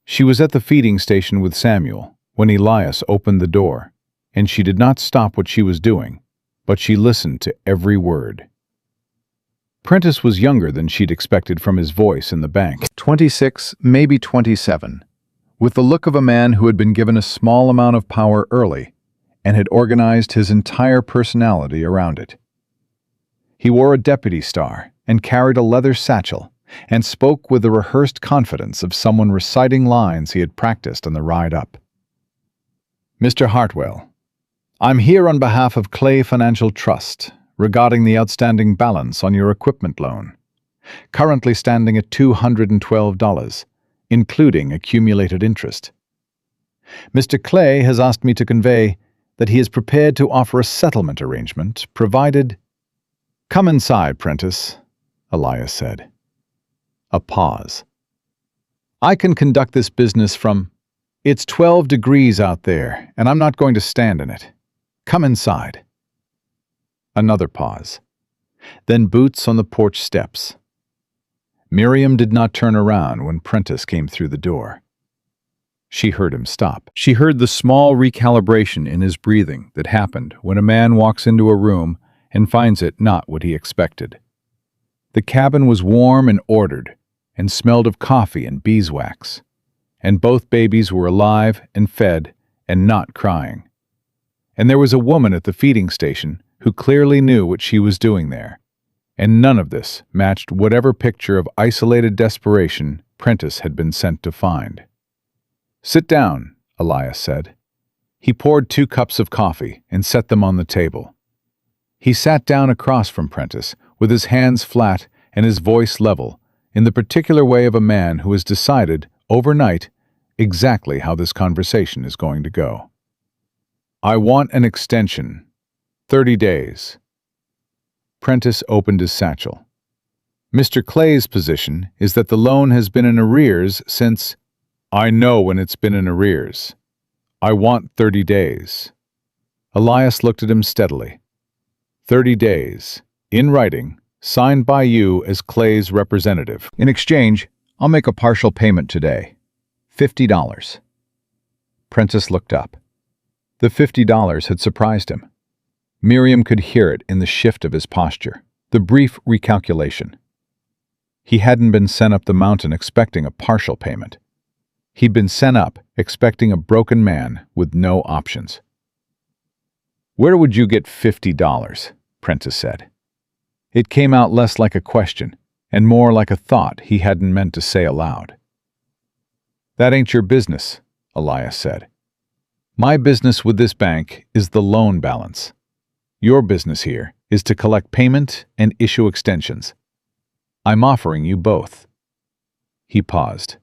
She was at the feeding station with Samuel when Elias opened the door, and she did not stop what she was doing, but she listened to every word. Prentice was younger than she'd expected from his voice in the bank. 26, maybe 27, with the look of a man who had been given a small amount of power early and had organized his entire personality around it. He wore a deputy star and carried a leather satchel and spoke with the rehearsed confidence of someone reciting lines he had practiced on the ride up. "Mr. Hartwell, I'm here on behalf of Clay Financial Trust regarding the outstanding balance on your equipment loan, currently standing at $212, including accumulated interest. Mr. Clay has asked me to convey that he is prepared to offer a settlement arrangement, provided—" "Come inside, Prentice," Elias said. A pause. "I can conduct this business from— It's 12 degrees out there, and I'm not going to stand in it. Come inside." Another pause. Then boots on the porch steps. Miriam did not turn around when Prentice came through the door. She heard him stop. She heard the small recalibration in his breathing that happened when a man walks into a room and finds it not what he expected. The cabin was warm and ordered, and smelled of coffee and beeswax, and both babies were alive and fed and not crying. And there was a woman at the feeding station who clearly knew what she was doing there, and none of this matched whatever picture of isolated desperation Prentice had been sent to find. "Sit down," Elias said. He poured 2 cups of coffee and set them on the table. He sat down across from Prentice, with his hands flat and his voice level, in the particular way of a man who has decided, overnight, exactly how this conversation is going to go. "I want an extension. 30 days. Prentice opened his satchel. "Mr. Clay's position is that the loan has been in arrears since—" "I know when it's been in arrears. I want 30 days. Elias looked at him steadily. 30 days, in writing, signed by you as Clay's representative. In exchange, I'll make a partial payment today. $50. Prentice looked up. The $50 had surprised him. Miriam could hear it in the shift of his posture, the brief recalculation. He hadn't been sent up the mountain expecting a partial payment. He'd been sent up expecting a broken man with no options. "Where would you get $50? Prentice said. It came out less like a question and more like a thought he hadn't meant to say aloud. "That ain't your business," Elias said. My business with this bank is the loan balance. Your business here is to collect payment and issue extensions. I'm offering you both." He paused.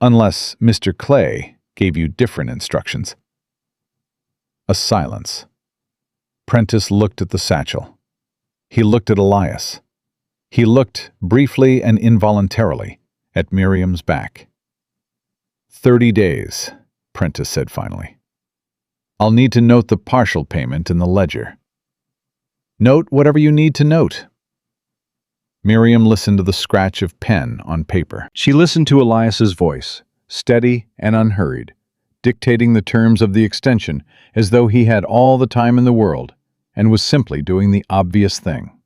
"Unless Mr. Clay gave you different instructions." A silence. Prentice looked at the satchel. He looked at Elias. He looked, briefly and involuntarily, at Miriam's back. 30 days, Prentice said finally. "I'll need to note the partial payment in the ledger." "Note whatever you need to note." Miriam listened to the scratch of pen on paper. She listened to Elias's voice, steady and unhurried, dictating the terms of the extension as though he had all the time in the world and was simply doing the obvious thing.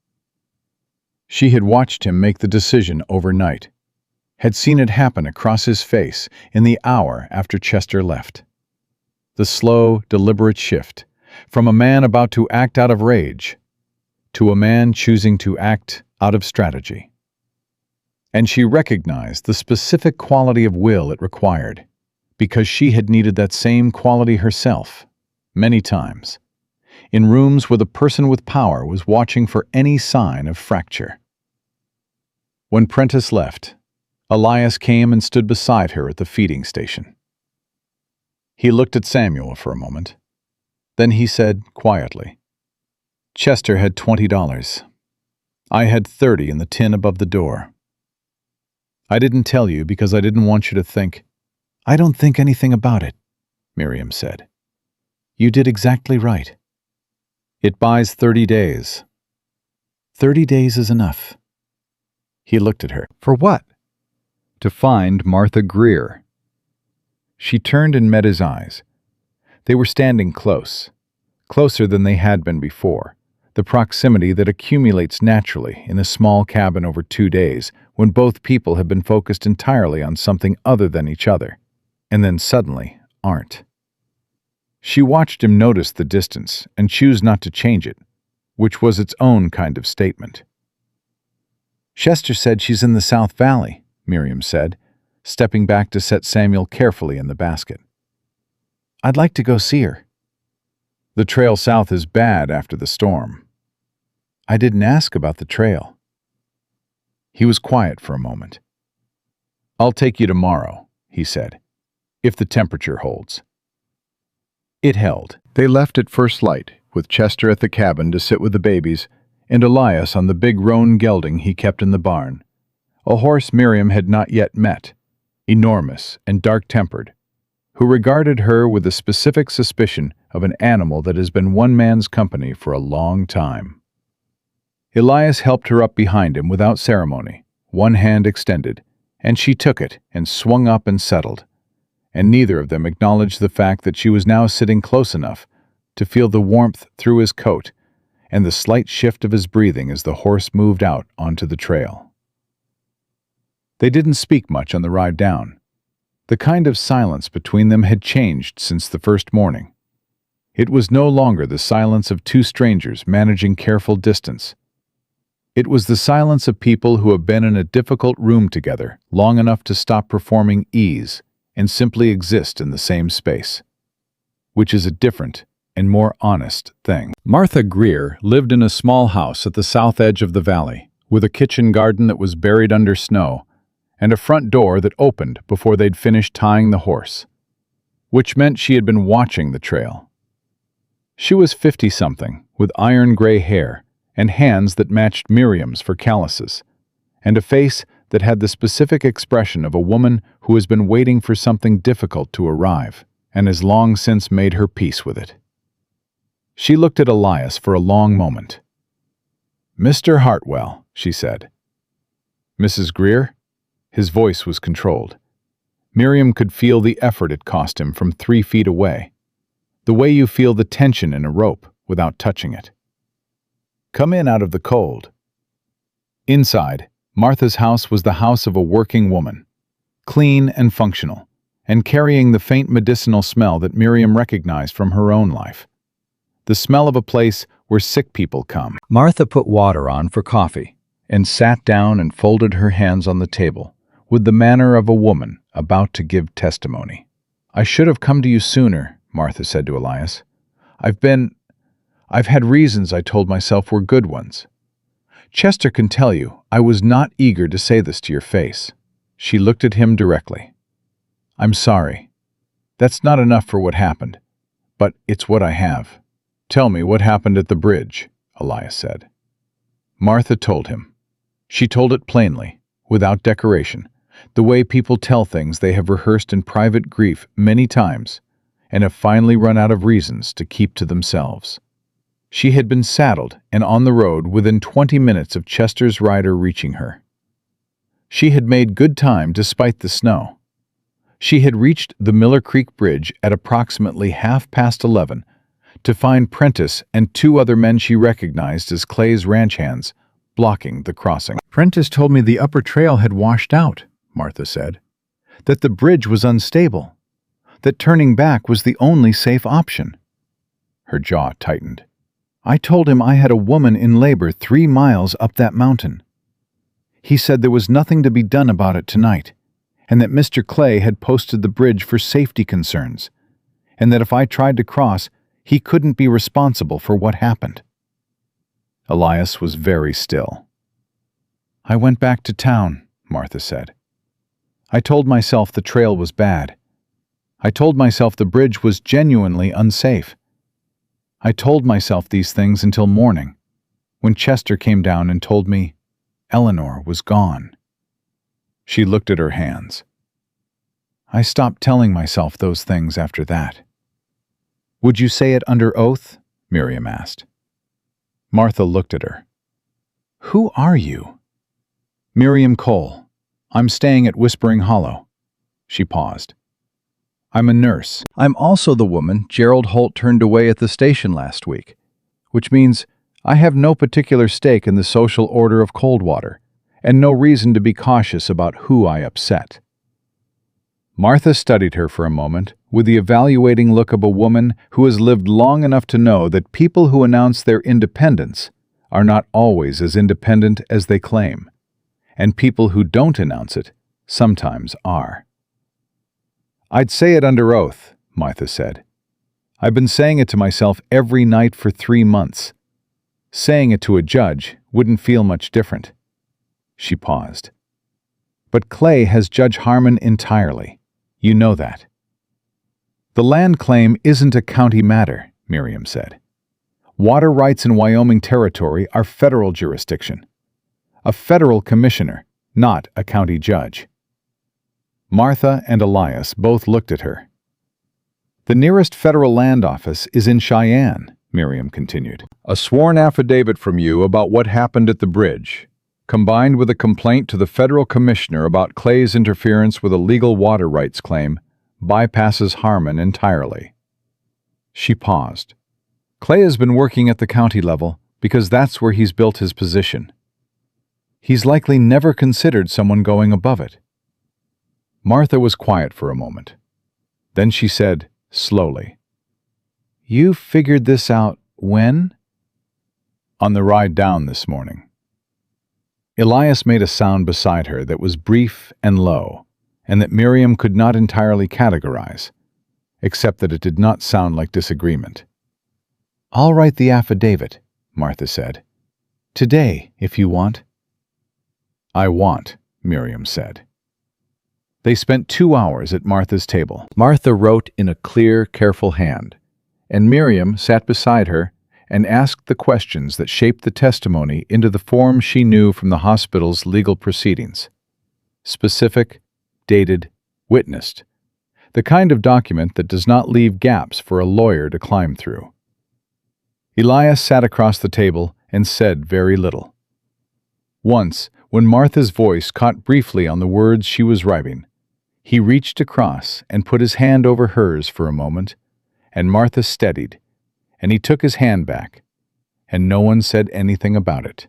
She had watched him make the decision overnight, had seen it happen across his face in the hour after Chester left. The slow, deliberate shift from a man about to act out of rage to a man choosing to act out of strategy. And she recognized the specific quality of will it required, because she had needed that same quality herself, many times, in rooms where the person with power was watching for any sign of fracture. When Prentice left, Elias came and stood beside her at the feeding station. He looked at Samuel for a moment. Then he said quietly, "Chester had $20. I had 30 in the tin above the door. I didn't tell you because I didn't want you to think." "I don't think anything about it," Miriam said. "You did exactly right. It buys 30 days. 30 days is enough." He looked at her. "For what?" "To find Martha Greer." She turned and met his eyes. They were standing close, closer than they had been before, the proximity that accumulates naturally in a small cabin over 2 days when both people have been focused entirely on something other than each other, and then suddenly aren't. She watched him notice the distance and choose not to change it, which was its own kind of statement. "Chester said she's in the South Valley," Miriam said, stepping back to set Samuel carefully in the basket. "I'd like to go see her." "The trail south is bad after the storm." "I didn't ask about the trail." He was quiet for a moment. "I'll take you tomorrow," he said, "if the temperature holds." It held. They left at first light, with Chester at the cabin to sit with the babies, and Elias on the big roan gelding he kept in the barn, a horse Miriam had not yet met, enormous and dark-tempered, who regarded her with the specific suspicion of an animal that has been one man's company for a long time. Elias helped her up behind him without ceremony, one hand extended, and she took it and swung up and settled, and neither of them acknowledged the fact that she was now sitting close enough to feel the warmth through his coat and the slight shift of his breathing as the horse moved out onto the trail. They didn't speak much on the ride down. The kind of silence between them had changed since the first morning. It was no longer the silence of two strangers managing careful distance. It was the silence of people who have been in a difficult room together long enough to stop performing ease and simply exist in the same space, which is a different and more honest thing. Martha Greer lived in a small house at the south edge of the valley, with a kitchen garden that was buried under snow and a front door that opened before they'd finished tying the horse, which meant she had been watching the trail. She was 50-something, with iron-gray hair and hands that matched Miriam's for calluses, and a face that had the specific expression of a woman who has been waiting for something difficult to arrive and has long since made her peace with it. She looked at Elias for a long moment. "Mr. Hartwell," she said. "Mrs. Greer?" His voice was controlled. Miriam could feel the effort it cost him from 3 feet away, the way you feel the tension in a rope without touching it. "Come in out of the cold." Inside, Martha's house was the house of a working woman, clean and functional, and carrying the faint medicinal smell that Miriam recognized from her own life. The smell of a place where sick people come. Martha put water on for coffee and sat down and folded her hands on the table with the manner of a woman about to give testimony. "I should have come to you sooner," Martha said to Elias. I've had reasons I told myself were good ones. Chester can tell you I was not eager to say this to your face. She looked at him directly. I'm sorry. That's not enough for what happened, but it's what I have. Tell me what happened at the bridge, Elias said. Martha told him. She told it plainly, without decoration, the way people tell things they have rehearsed in private grief many times and have finally run out of reasons to keep to themselves. She had been saddled and on the road within 20 minutes of Chester's rider reaching her. She had made good time despite the snow. She had reached the Miller Creek Bridge at approximately 11:30 to find Prentice and two other men she recognized as Clay's ranch hands blocking the crossing. Prentice told me the upper trail had washed out, Martha said, that the bridge was unstable, that turning back was the only safe option. Her jaw tightened. I told him I had a woman in labor 3 miles up that mountain. He said there was nothing to be done about it tonight, and that Mr. Clay had posted the bridge for safety concerns, and that if I tried to cross, he couldn't be responsible for what happened. Elias was very still. I went back to town, Martha said. I told myself the trail was bad. I told myself the bridge was genuinely unsafe. I told myself these things until morning, when Chester came down and told me Eleanor was gone. She looked at her hands. I stopped telling myself those things after that. Would you say it under oath? Miriam asked. Martha looked at her. Who are you? Miriam Cole. I'm staying at Whispering Hollow. She paused. I'm a nurse. I'm also the woman Gerald Holt turned away at the station last week, which means I have no particular stake in the social order of Coldwater, and no reason to be cautious about who I upset. Martha studied her for a moment with the evaluating look of a woman who has lived long enough to know that people who announce their independence are not always as independent as they claim, and people who don't announce it sometimes are. I'd say it under oath, Martha said. I've been saying it to myself every night for 3 months. Saying it to a judge wouldn't feel much different. She paused. But Clay has Judge Harmon entirely. You know that. The land claim isn't a county matter, Miriam said. Water rights in Wyoming territory are federal jurisdiction. A federal commissioner, not a county judge. Martha and Elias both looked at her. The nearest federal land office is in Cheyenne, Miriam continued. A sworn affidavit from you about what happened at the bridge, combined with a complaint to the federal commissioner about Clay's interference with a legal water rights claim, bypasses Harmon entirely. She paused. Clay has been working at the county level because that's where he's built his position. He's likely never considered someone going above it. Martha was quiet for a moment. Then she said, slowly, You figured this out when? On the ride down this morning. Elias made a sound beside her that was brief and low, and that Miriam could not entirely categorize, except that it did not sound like disagreement. I'll write the affidavit, Martha said. Today, if you want. I want, Miriam said. They spent 2 hours at Martha's table. Martha wrote in a clear, careful hand, and Miriam sat beside her and asked the questions that shaped the testimony into the form she knew from the hospital's legal proceedings. Specific, dated, witnessed. The kind of document that does not leave gaps for a lawyer to climb through. Elias sat across the table and said very little. Once, when Martha's voice caught briefly on the words she was writing, he reached across and put his hand over hers for a moment, and Martha steadied, and he took his hand back, and no one said anything about it.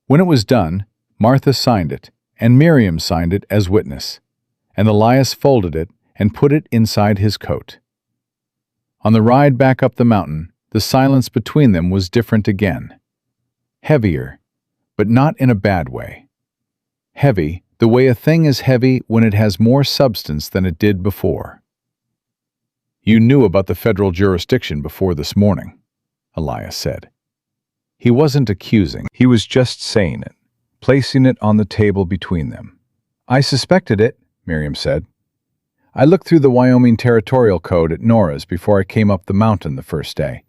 When it was done, Martha signed it, and Miriam signed it as witness, and Elias folded it and put it inside his coat. On the ride back up the mountain, the silence between them was different again. Heavier, but not in a bad way. Heavy, the way a thing is heavy when it has more substance than it did before. "You knew about the federal jurisdiction before this morning," Elias said. He wasn't accusing, he was just saying it, placing it on the table between them. "I suspected it," Miriam said. "I looked through the Wyoming Territorial Code at Nora's before I came up the mountain the first day.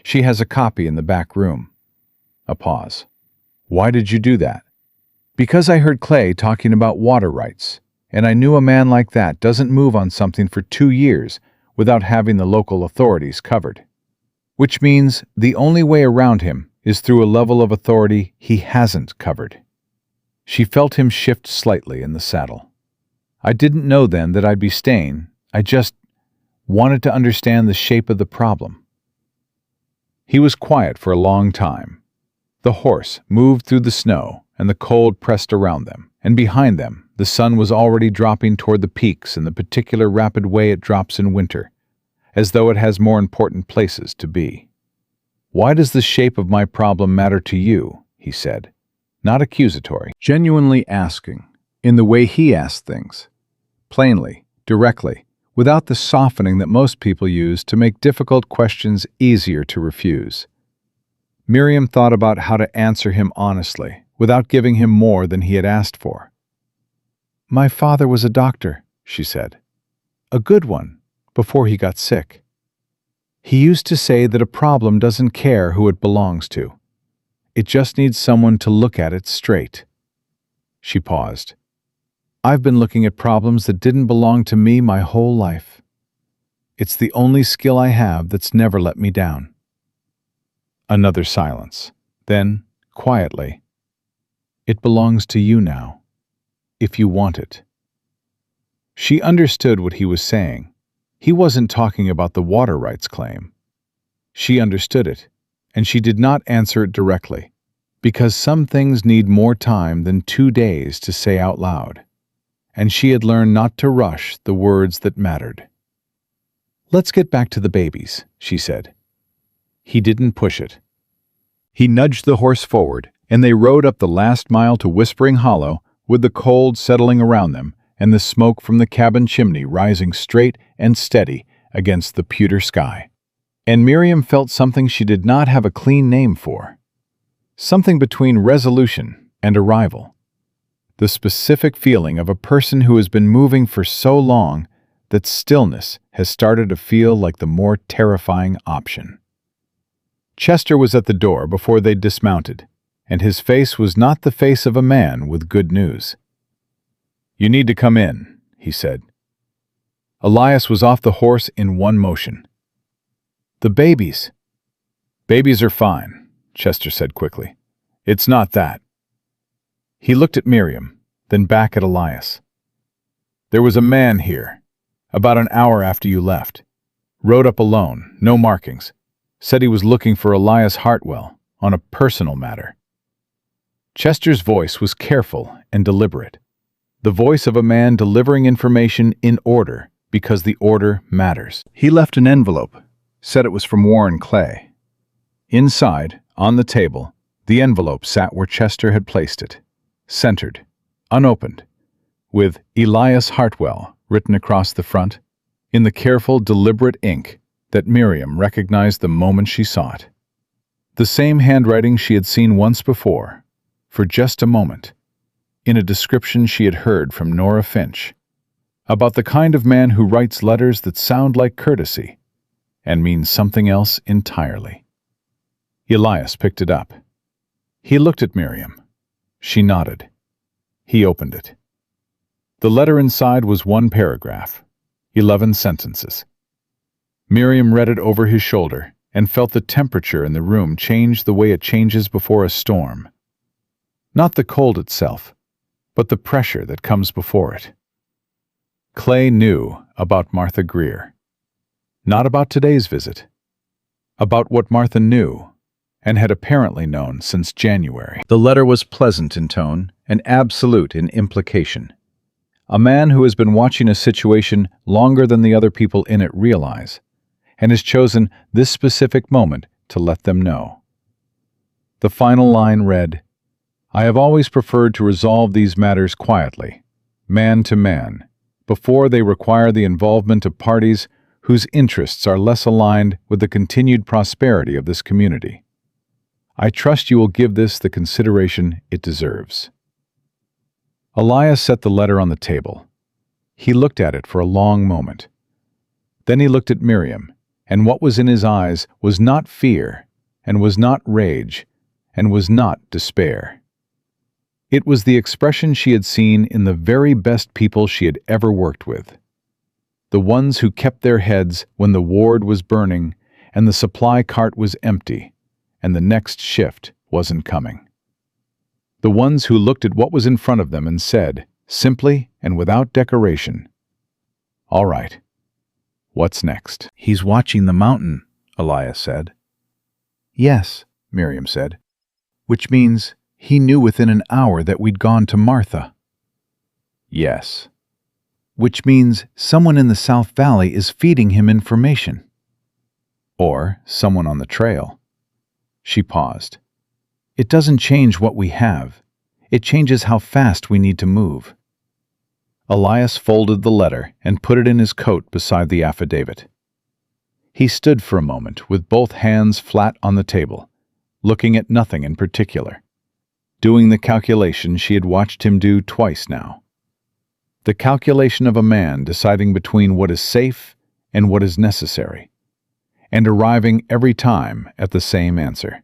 She has a copy in the back room." A pause. "Why did you do that?" "Because I heard Clay talking about water rights, and I knew a man like that doesn't move on something for 2 years without having the local authorities covered. Which means the only way around him is through a level of authority he hasn't covered." She felt him shift slightly in the saddle. "I didn't know then that I'd be staying. I just wanted to understand the shape of the problem." He was quiet for a long time. The horse moved through the snow, and the cold pressed around them, and behind them the sun was already dropping toward the peaks in the particular rapid way it drops in winter, as though it has more important places to be. "Why does the shape of my problem matter to you?" he said, not accusatory, genuinely asking, in the way he asked things, plainly, directly, without the softening that most people use to make difficult questions easier to refuse. Miriam thought about how to answer him honestly, without giving him more than he had asked for. "My father was a doctor," she said. "A good one, before he got sick. He used to say that a problem doesn't care who it belongs to. It just needs someone to look at it straight." She paused. "I've been looking at problems that didn't belong to me my whole life. It's the only skill I have that's never let me down." Another silence. Then, quietly, "It belongs to you now, if you want it." She understood what he was saying. He wasn't talking about the water rights claim. She understood it, and she did not answer it directly, because some things need more time than 2 days to say out loud, and she had learned not to rush the words that mattered. "Let's get back to the babies," she said. He didn't push it. He nudged the horse forward, and they rode up the last mile to Whispering Hollow, with the cold settling around them and the smoke from the cabin chimney rising straight and steady against the pewter sky. And Miriam felt something she did not have a clean name for. Something between resolution and arrival. The specific feeling of a person who has been moving for so long that stillness has started to feel like the more terrifying option. Chester was at the door before they dismounted, and his face was not the face of a man with good news. "You need to come in," he said. Elias was off the horse in one motion. "The babies." "Babies are fine," Chester said quickly. "It's not that." He looked at Miriam, then back at Elias. "There was a man here, about an hour after you left. Rode up alone, no markings. Said he was looking for Elias Hartwell on a personal matter." Chester's voice was careful and deliberate. The voice of a man delivering information in order because the order matters. He left an envelope, said it was from Warren Clay. Inside, on the table, the envelope sat where Chester had placed it, centered, unopened, with Elias Hartwell written across the front, in the careful, deliberate ink that Miriam recognized the moment she saw it. The same handwriting she had seen once before, for just a moment, in a description she had heard from Nora Finch, about the kind of man who writes letters that sound like courtesy and mean something else entirely. Elias picked it up. He looked at Miriam. She nodded. He opened it. The letter inside was 1 paragraph, 11 sentences. Miriam read it over his shoulder and felt the temperature in the room change the way it changes before a storm. Not the cold itself, but the pressure that comes before it. Clay knew about Martha Greer. Not about today's visit. About what Martha knew, and had apparently known since January. The letter was pleasant in tone and absolute in implication. A man who has been watching a situation longer than the other people in it realize, and has chosen this specific moment to let them know. The final line read, "I have always preferred to resolve these matters quietly, man to man, before they require the involvement of parties whose interests are less aligned with the continued prosperity of this community. I trust you will give this the consideration it deserves." Elias set the letter on the table. He looked at it for a long moment. Then he looked at Miriam, and what was in his eyes was not fear, and was not rage, and was not despair. It was the expression she had seen in the very best people she had ever worked with. The ones who kept their heads when the ward was burning and the supply cart was empty and the next shift wasn't coming. The ones who looked at what was in front of them and said, simply and without decoration, "All right, what's next?" "He's watching the mountain," Elias said. "Yes," Miriam said, "which means he knew within an hour that we'd gone to Martha." "Yes." "Which means someone in the South Valley is feeding him information." "Or someone on the trail." She paused. "It doesn't change what we have. It changes how fast we need to move." Elias folded the letter and put it in his coat beside the affidavit. He stood for a moment with both hands flat on the table, looking at nothing in particular, doing the calculation she had watched him do twice now. The calculation of a man deciding between what is safe and what is necessary, and arriving every time at the same answer.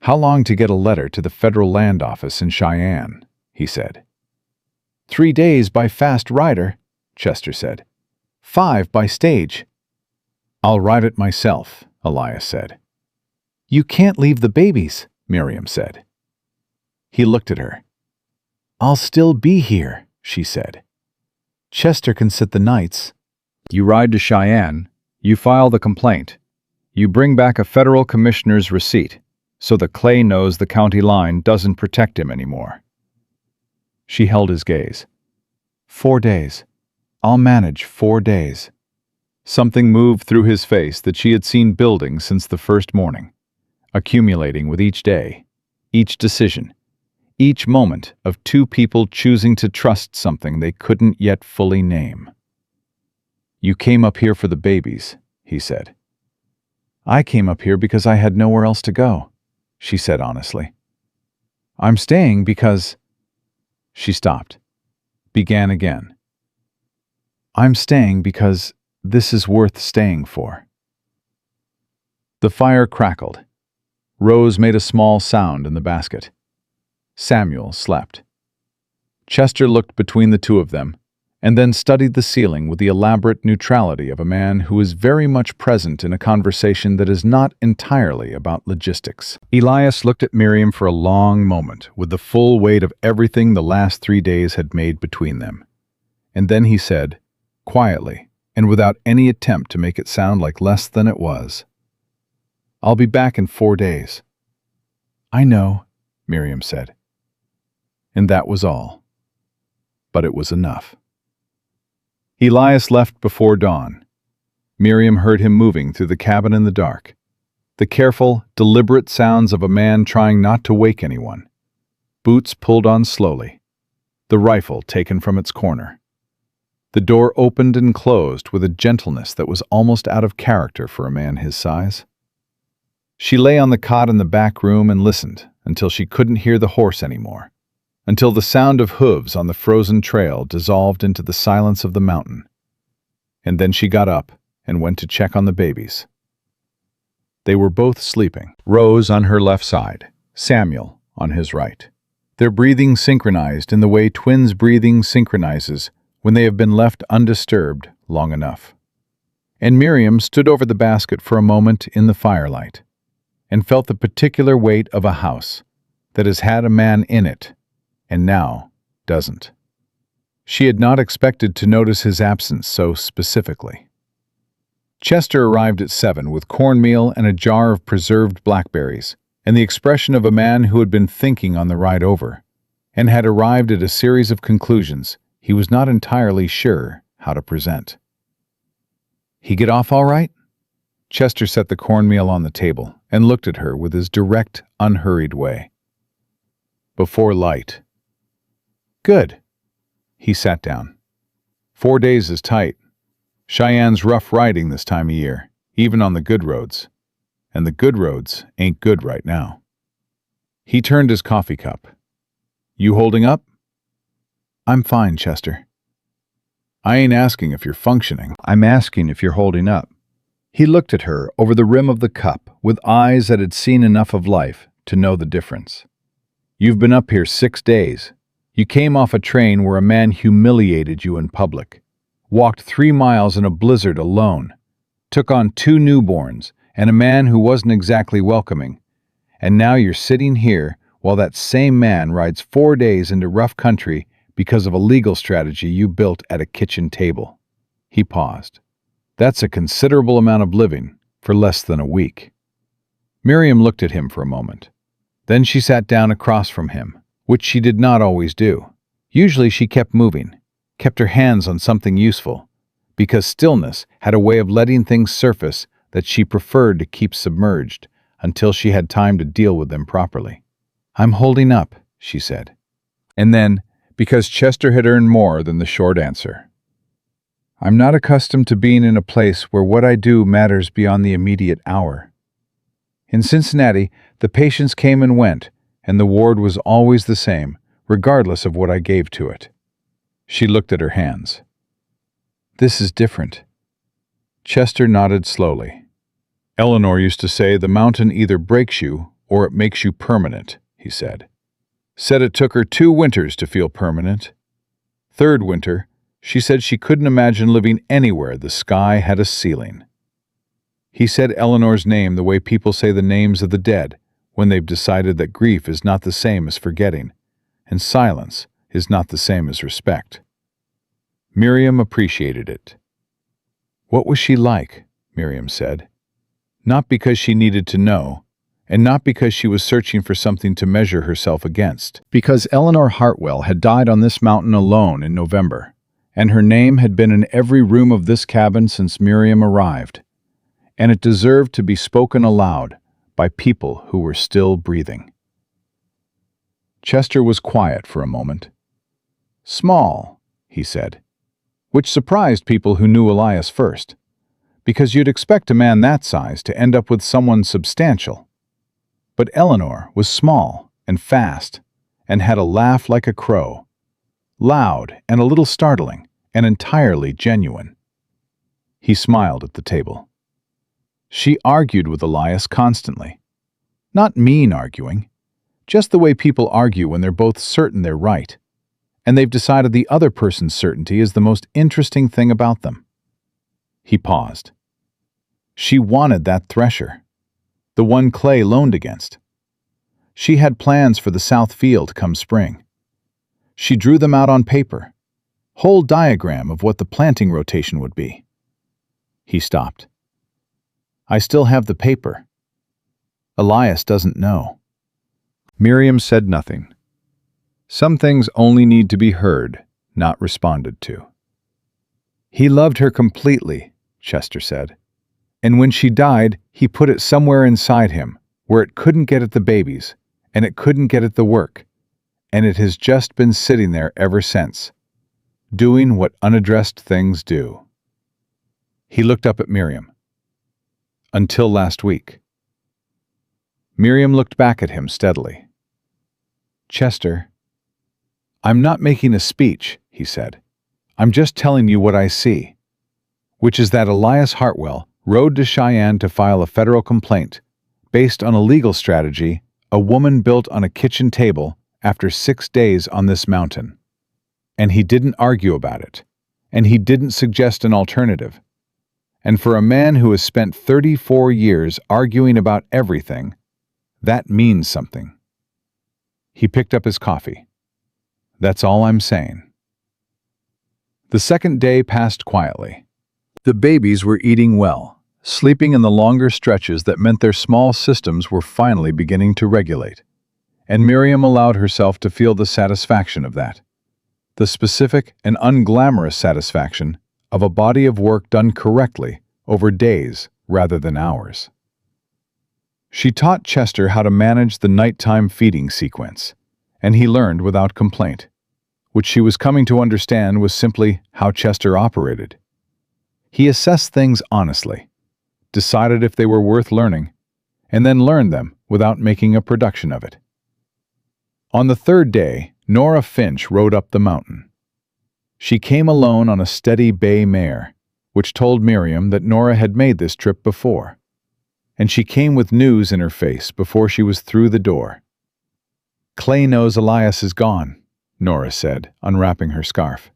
"How long to get a letter to the Federal Land Office in Cheyenne?" he said. 3 days by fast rider," Chester said. 5 by stage." "I'll ride it myself," Elias said. "You can't leave the babies," Miriam said. He looked at her. "I'll still be here," she said. "Chester can sit the nights." "You ride to Cheyenne, you file the complaint, you bring back a federal commissioner's receipt, so that Clay knows the county line doesn't protect him anymore." She held his gaze. 4 days. I'll manage 4 days." Something moved through his face that she had seen building since the first morning, accumulating with each day, each decision, each moment of two people choosing to trust something they couldn't yet fully name. "You came up here for the babies," he said. "I came up here because I had nowhere else to go," she said honestly. "I'm staying because—" She stopped, began again. "I'm staying because this is worth staying for." The fire crackled. Rose made a small sound in the basket. Samuel slept. Chester looked between the two of them, and then studied the ceiling with the elaborate neutrality of a man who is very much present in a conversation that is not entirely about logistics. Elias looked at Miriam for a long moment with the full weight of everything the last 3 days had made between them. And then he said, quietly, and without any attempt to make it sound like less than it was, "I'll be back in 4 days." "I know," Miriam said. And that was all. But it was enough. Elias left before dawn. Miriam heard him moving through the cabin in the dark. The careful, deliberate sounds of a man trying not to wake anyone. Boots pulled on slowly. The rifle taken from its corner. The door opened and closed with a gentleness that was almost out of character for a man his size. She lay on the cot in the back room and listened until she couldn't hear the horse anymore, until the sound of hooves on the frozen trail dissolved into the silence of the mountain. And then she got up and went to check on the babies. They were both sleeping, Rose on her left side, Samuel on his right. Their breathing synchronized in the way twins' breathing synchronizes when they have been left undisturbed long enough. And Miriam stood over the basket for a moment in the firelight and felt the particular weight of a house that has had a man in it and now doesn't. She had not expected to notice his absence so specifically. Chester arrived at 7 with cornmeal and a jar of preserved blackberries, and the expression of a man who had been thinking on the ride over, and had arrived at a series of conclusions he was not entirely sure how to present. "He get off all right?" Chester set the cornmeal on the table and looked at her with his direct, unhurried way. "Before light." "Good." He sat down. 4 days is tight. Cheyenne's rough riding this time of year, even on the good roads. And the good roads ain't good right now. He turned his coffee cup. You holding up? I'm fine, Chester. I ain't asking if you're functioning. I'm asking if you're holding up. He looked at her over the rim of the cup with eyes that had seen enough of life to know the difference. You've been up here 6 days. You came off a train where a man humiliated you in public, walked 3 miles in a blizzard alone, took on 2 newborns and a man who wasn't exactly welcoming, and now you're sitting here while that same man rides 4 days into rough country because of a legal strategy you built at a kitchen table. He paused. That's a considerable amount of living for less than a week. Miriam looked at him for a moment. Then she sat down across from him, which she did not always do. Usually she kept moving, kept her hands on something useful, because stillness had a way of letting things surface that she preferred to keep submerged until she had time to deal with them properly. I'm holding up, she said. And then, because Chester had earned more than the short answer, I'm not accustomed to being in a place where what I do matters beyond the immediate hour. In Cincinnati, the patients came and went, and the ward was always the same, regardless of what I gave to it. She looked at her hands. This is different. Chester nodded slowly. Eleanor used to say the mountain either breaks you or it makes you permanent, he said. Said it took her 2 winters to feel permanent. 3rd winter, she said she couldn't imagine living anywhere the sky had a ceiling. He said Eleanor's name the way people say the names of the dead when they've decided that grief is not the same as forgetting, and silence is not the same as respect. Miriam appreciated it. What was she like? Miriam said. Not because she needed to know, and not because she was searching for something to measure herself against. Because Eleanor Hartwell had died on this mountain alone in November, and her name had been in every room of this cabin since Miriam arrived, and it deserved to be spoken aloud by people who were still breathing. Chester was quiet for a moment. Small, he said, which surprised people who knew Elias first, because you'd expect a man that size to end up with someone substantial. But Eleanor was small and fast, and had a laugh like a crow, loud and a little startling, and entirely genuine. He smiled at the table. She argued with Elias constantly. Not mean arguing, just the way people argue when they're both certain they're right, and they've decided the other person's certainty is the most interesting thing about them. He paused. She wanted that thresher, the one Clay loaned against. She had plans for the south field come spring. She drew them out on paper, whole diagram of what the planting rotation would be. He stopped. I still have the paper. Elias doesn't know. Miriam said nothing. Some things only need to be heard, not responded to. He loved her completely, Chester said. And when she died, he put it somewhere inside him, where it couldn't get at the babies, and it couldn't get at the work, and it has just been sitting there ever since, doing what unaddressed things do. He looked up at Miriam. Until last week. Miriam looked back at him steadily. Chester, I'm not making a speech, he said. I'm just telling you what I see, which is that Elias Hartwell rode to Cheyenne to file a federal complaint based on a legal strategy a woman built on a kitchen table after 6 days on this mountain. And he didn't argue about it, and he didn't suggest an alternative. And for a man who has spent 34 years arguing about everything, that means something. He picked up his coffee. That's all I'm saying. The second day passed quietly. The babies were eating well, sleeping in the longer stretches that meant their small systems were finally beginning to regulate. And Miriam allowed herself to feel the satisfaction of that. The specific and unglamorous satisfaction of a body of work done correctly over days rather than hours. She taught Chester how to manage the nighttime feeding sequence, and he learned without complaint. Which she was coming to understand was simply how Chester operated. He assessed things honestly, decided if they were worth learning, and then learned them without making a production of it. On the third day, Nora Finch rode up the mountain. She came alone on a steady bay mare, which told Miriam that Nora had made this trip before. And she came with news in her face before she was through the door. "Clay knows Elias is gone," Nora said, unwrapping her scarf.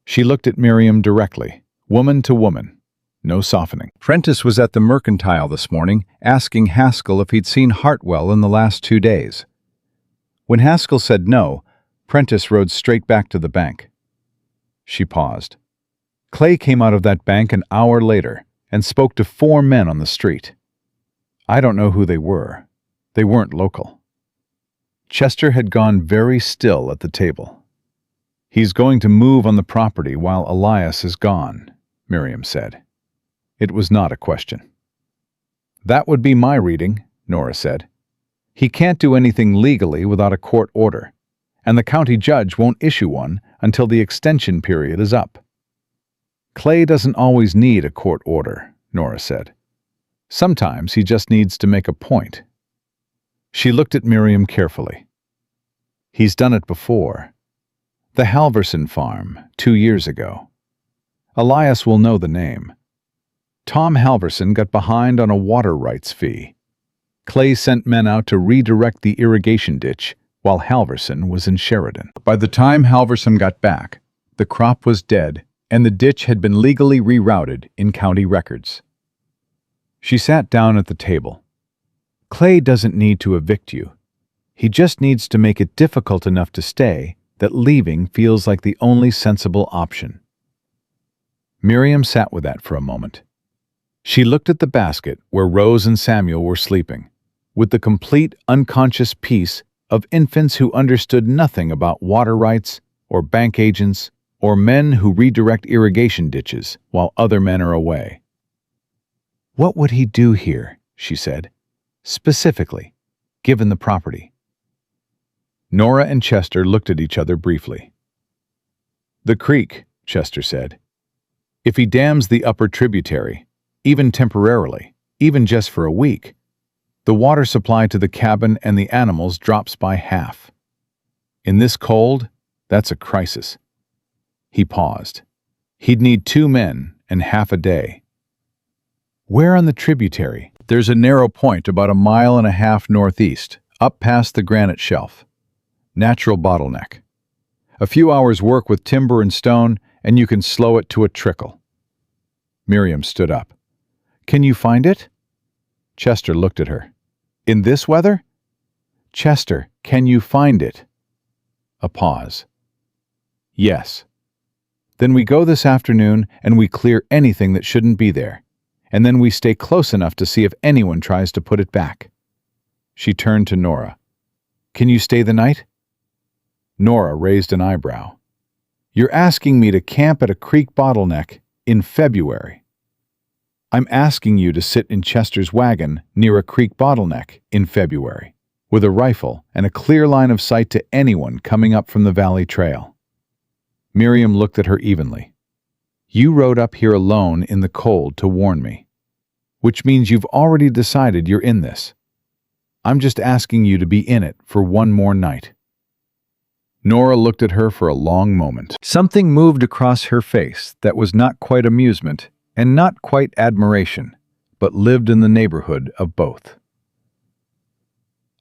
She looked at Miriam directly, woman to woman, no softening. "Prentice was at the mercantile this morning, asking Haskell if he'd seen Hartwell in the last 2 days. When Haskell said no, Prentice rode straight back to the bank." She paused. "Clay came out of that bank an hour later and spoke to 4 men on the street. I don't know who they were. They weren't local." Chester had gone very still at the table. "He's going to move on the property while Elias is gone," Miriam said. It was not a question. "That would be my reading," Nora said. "He can't do anything legally without a court order, and the county judge won't issue one until the extension period is up." "Clay doesn't always need a court order," Nora said. "Sometimes he just needs to make a point." She looked at Miriam carefully. "He's done it before. The Halverson farm, 2 years ago. Elias will know the name. Tom Halverson got behind on a water rights fee. Clay sent men out to redirect the irrigation ditch while Halverson was in Sheridan. By the time Halverson got back, the crop was dead and the ditch had been legally rerouted in county records." She sat down at the table. "Clay doesn't need to evict you. He just needs to make it difficult enough to stay that leaving feels like the only sensible option." Miriam sat with that for a moment. She looked at the basket where Rose and Samuel were sleeping, with the complete unconscious peace of infants who understood nothing about water rights or bank agents or men who redirect irrigation ditches while other men are away. "What would he do here?" she said. "Specifically, given the property?" Nora and Chester looked at each other briefly. "The creek," Chester said. "If he dams the upper tributary, even temporarily, even just for a week, the water supply to the cabin and the animals drops by half. In this cold, that's a crisis." He paused. "He'd need 2 men and half a day." "Where on the tributary?" "There's a narrow point about 1.5 miles northeast, up past the granite shelf. Natural bottleneck. A few hours work with timber and stone, and you can slow it to a trickle." Miriam stood up. "Can you find it?" Chester looked at her. "In this weather?" "Chester, can you find it?" A pause. "Yes." "Then we go this afternoon and we clear anything that shouldn't be there. And then we stay close enough to see if anyone tries to put it back." She turned to Nora. "Can you stay the night?" Nora raised an eyebrow. "You're asking me to camp at a creek bottleneck in February." "I'm asking you to sit in Chester's wagon near a creek bottleneck in February, with a rifle and a clear line of sight to anyone coming up from the valley trail." Miriam looked at her evenly. "You rode up here alone in the cold to warn me, which means you've already decided you're in this. I'm just asking you to be in it for 1 more night." Nora looked at her for a long moment. Something moved across her face that was not quite amusement and not quite admiration, but lived in the neighborhood of both.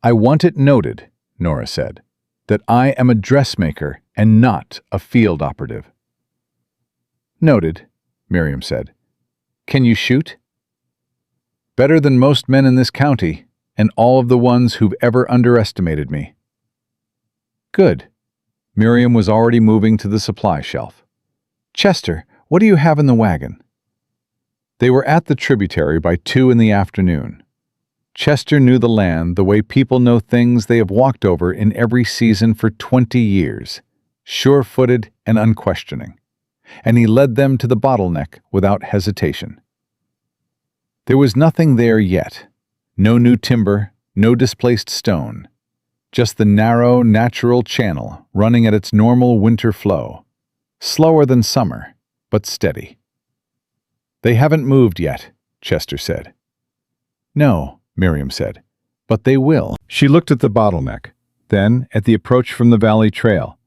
"I want it noted," Nora said, "that I am a dressmaker and not a field operative." "Noted," Miriam said. "Can you shoot?" "Better than most men in this county, and all of the ones who've ever underestimated me." "Good." Miriam was already moving to the supply shelf. "Chester, what do you have in the wagon?" They were at the tributary by 2 in the afternoon. Chester knew the land the way people know things they have walked over in every season for 20 years, sure-footed and unquestioning, and he led them to the bottleneck without hesitation. There was nothing there yet. No new timber, no displaced stone. Just the narrow, natural channel running at its normal winter flow. Slower than summer, but steady. "They haven't moved yet," Chester said. "No," Miriam said, "but they will." She looked at the bottleneck, then at the approach from the valley trail,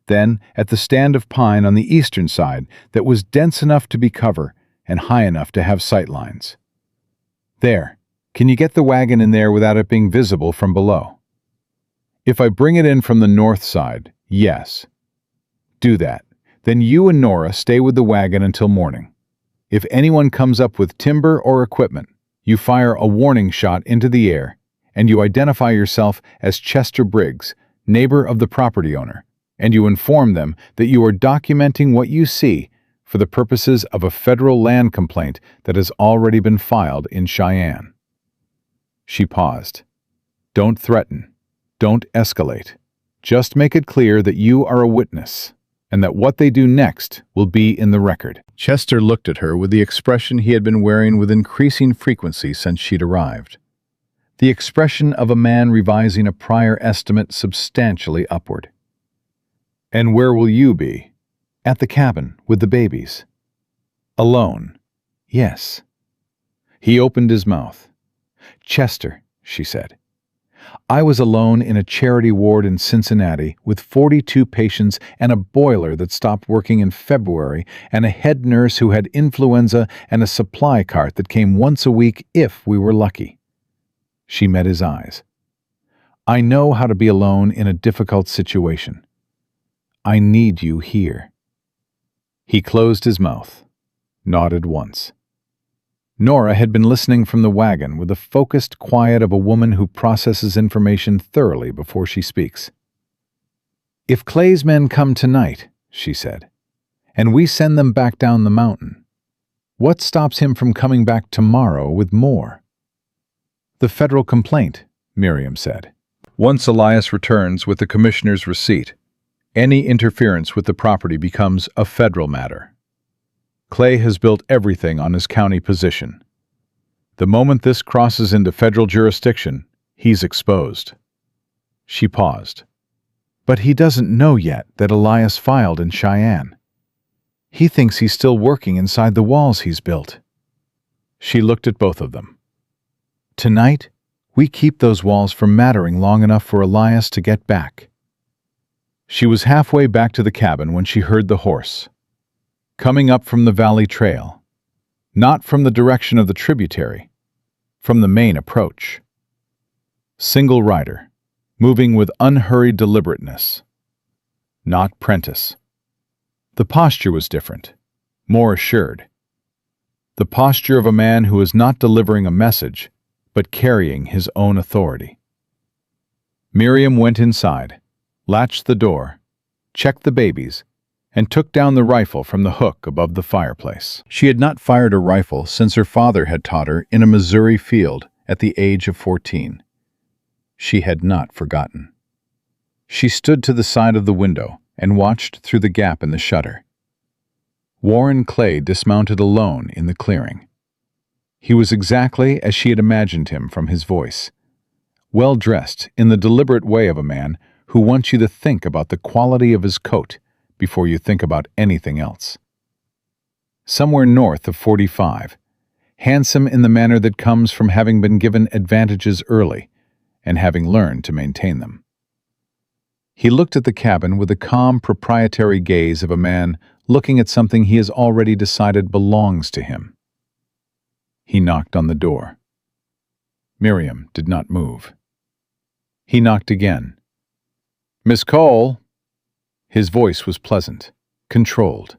then at the stand of pine on the eastern side that was dense enough to be cover and high enough to have sight lines. "There, can you get the wagon in there without it being visible from below?" "If I bring it in from the north side, yes." "Do that. Then you and Nora stay with the wagon until morning. If anyone comes up with timber or equipment, you fire a warning shot into the air, and you identify yourself as Chester Briggs, neighbor of the property owner, and you inform them that you are documenting what you see for the purposes of a federal land complaint that has already been filed in Cheyenne." She paused. "Don't threaten. Don't escalate. Just make it clear that you are a witness, and that what they do next will be in the record." Chester looked at her with the expression he had been wearing with increasing frequency since she'd arrived. The expression of a man revising a prior estimate substantially upward. "And where will you be?" "At the cabin, with the babies." "Alone?" "Yes." He opened his mouth. "Chester," she said, "I was alone in a charity ward in Cincinnati with 42 patients and a boiler that stopped working in February and a head nurse who had influenza and a supply cart that came once a week if we were lucky." She met his eyes. "I know how to be alone in a difficult situation. I need you here." He closed his mouth, nodded once. Nora had been listening from the wagon with the focused quiet of a woman who processes information thoroughly before she speaks. "If Clay's men come tonight," she said, "and we send them back down the mountain, what stops him from coming back tomorrow with more?" "The federal complaint," Miriam said. "Once Elias returns with the commissioner's receipt, any interference with the property becomes a federal matter. Clay has built everything on his county position. The moment this crosses into federal jurisdiction, he's exposed." She paused. "But he doesn't know yet that Elias filed in Cheyenne. He thinks he's still working inside the walls he's built." She looked at both of them. "Tonight, we keep those walls from mattering long enough for Elias to get back." She was halfway back to the cabin when she heard the horse, coming up from the valley trail, not from the direction of the tributary, from the main approach. Single rider, moving with unhurried deliberateness. Not Prentice. The posture was different, more assured. The posture of a man who is not delivering a message, but carrying his own authority. Miriam went inside, latched the door, checked the babies, and took down the rifle from the hook above the fireplace. She had not fired a rifle since her father had taught her in a Missouri field at the age of 14. She had not forgotten. She stood to the side of the window and watched through the gap in the shutter. Warren Clay dismounted alone in the clearing. He was exactly as she had imagined him from his voice, well-dressed in the deliberate way of a man who wants you to think about the quality of his coat before you think about anything else. Somewhere north of 45, handsome in the manner that comes from having been given advantages early and having learned to maintain them. He looked at the cabin with the calm, proprietary gaze of a man looking at something he has already decided belongs to him. He knocked on the door. Miriam did not move. He knocked again. "Miss Cole?" His voice was pleasant, controlled.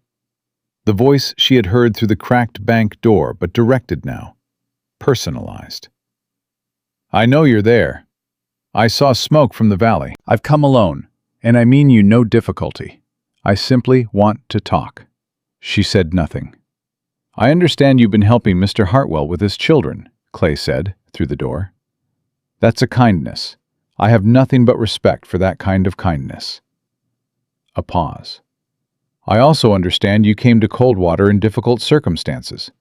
The voice she had heard through the cracked bank door, but directed now, personalized. "I know you're there. I saw smoke from the valley. I've come alone, and I mean you no difficulty. I simply want to talk." She said nothing. "I understand you've been helping Mr. Hartwell with his children," Clay said, through the door. "That's a kindness. I have nothing but respect for that kind of kindness." A pause. "I also understand you came to Coldwater in difficult circumstances,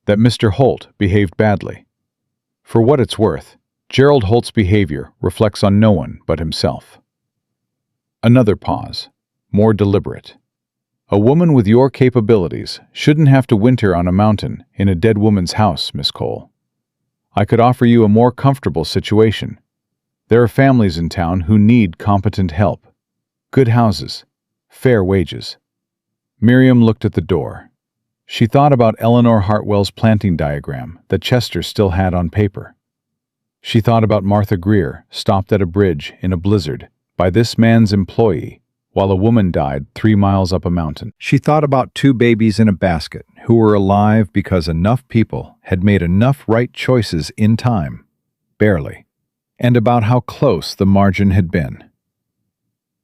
that Mr. Holt behaved badly. For what it's worth, Gerald Holt's behavior reflects on no one but himself." Another pause, more deliberate. A woman with your capabilities shouldn't have to winter on a mountain in a dead woman's house, Miss Cole. I could offer you a more comfortable situation. There are families in town who need competent help. Good houses, fair wages. Miriam looked at the door. She thought about Eleanor Hartwell's planting diagram that Chester still had on paper. She thought about Martha Greer, stopped at a bridge in a blizzard by this man's employee, while a woman died 3 miles up a mountain. She thought about 2 babies in a basket who were alive because enough people had made enough right choices in time, barely, and about how close the margin had been.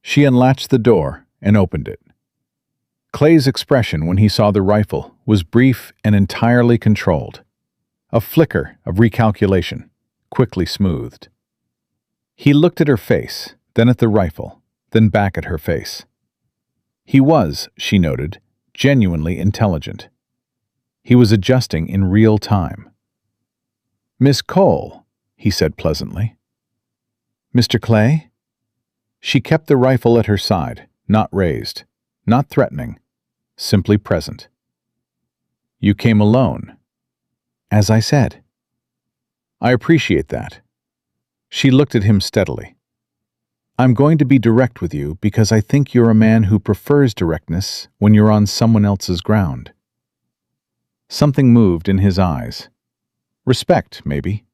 She unlatched the door and opened it. Clay's expression when he saw the rifle was brief and entirely controlled. A flicker of recalculation, quickly smoothed. He looked at her face, then at the rifle, then back at her face. He was, she noted, genuinely intelligent. He was adjusting in real time. "Miss Cole," he said pleasantly. "Mr. Clay?" She kept the rifle at her side, not raised, not threatening, simply present. "You came alone." "As I said." "I appreciate that." She looked at him steadily. "I'm going to be direct with you because I think you're a man who prefers directness when you're on someone else's ground." Something moved in his eyes. Respect, maybe,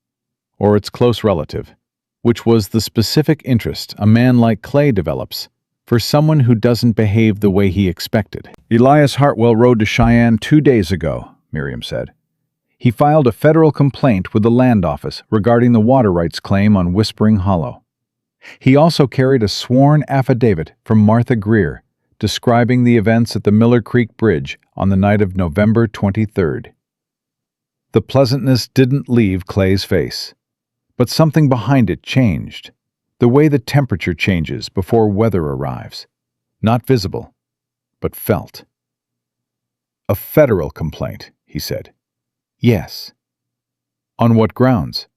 or its close relative, which was the specific interest a man like Clay develops for someone who doesn't behave the way he expected. "Elias Hartwell rode to Cheyenne 2 days ago," Miriam said. "He filed a federal complaint with the land office regarding the water rights claim on Whispering Hollow. He also carried a sworn affidavit from Martha Greer describing the events at the Miller Creek Bridge on the night of November 23rd. The pleasantness didn't leave Clay's face, but something behind it changed, the way the temperature changes before weather arrives, not visible, but felt. "A federal complaint," he said. "Yes." "On what grounds?"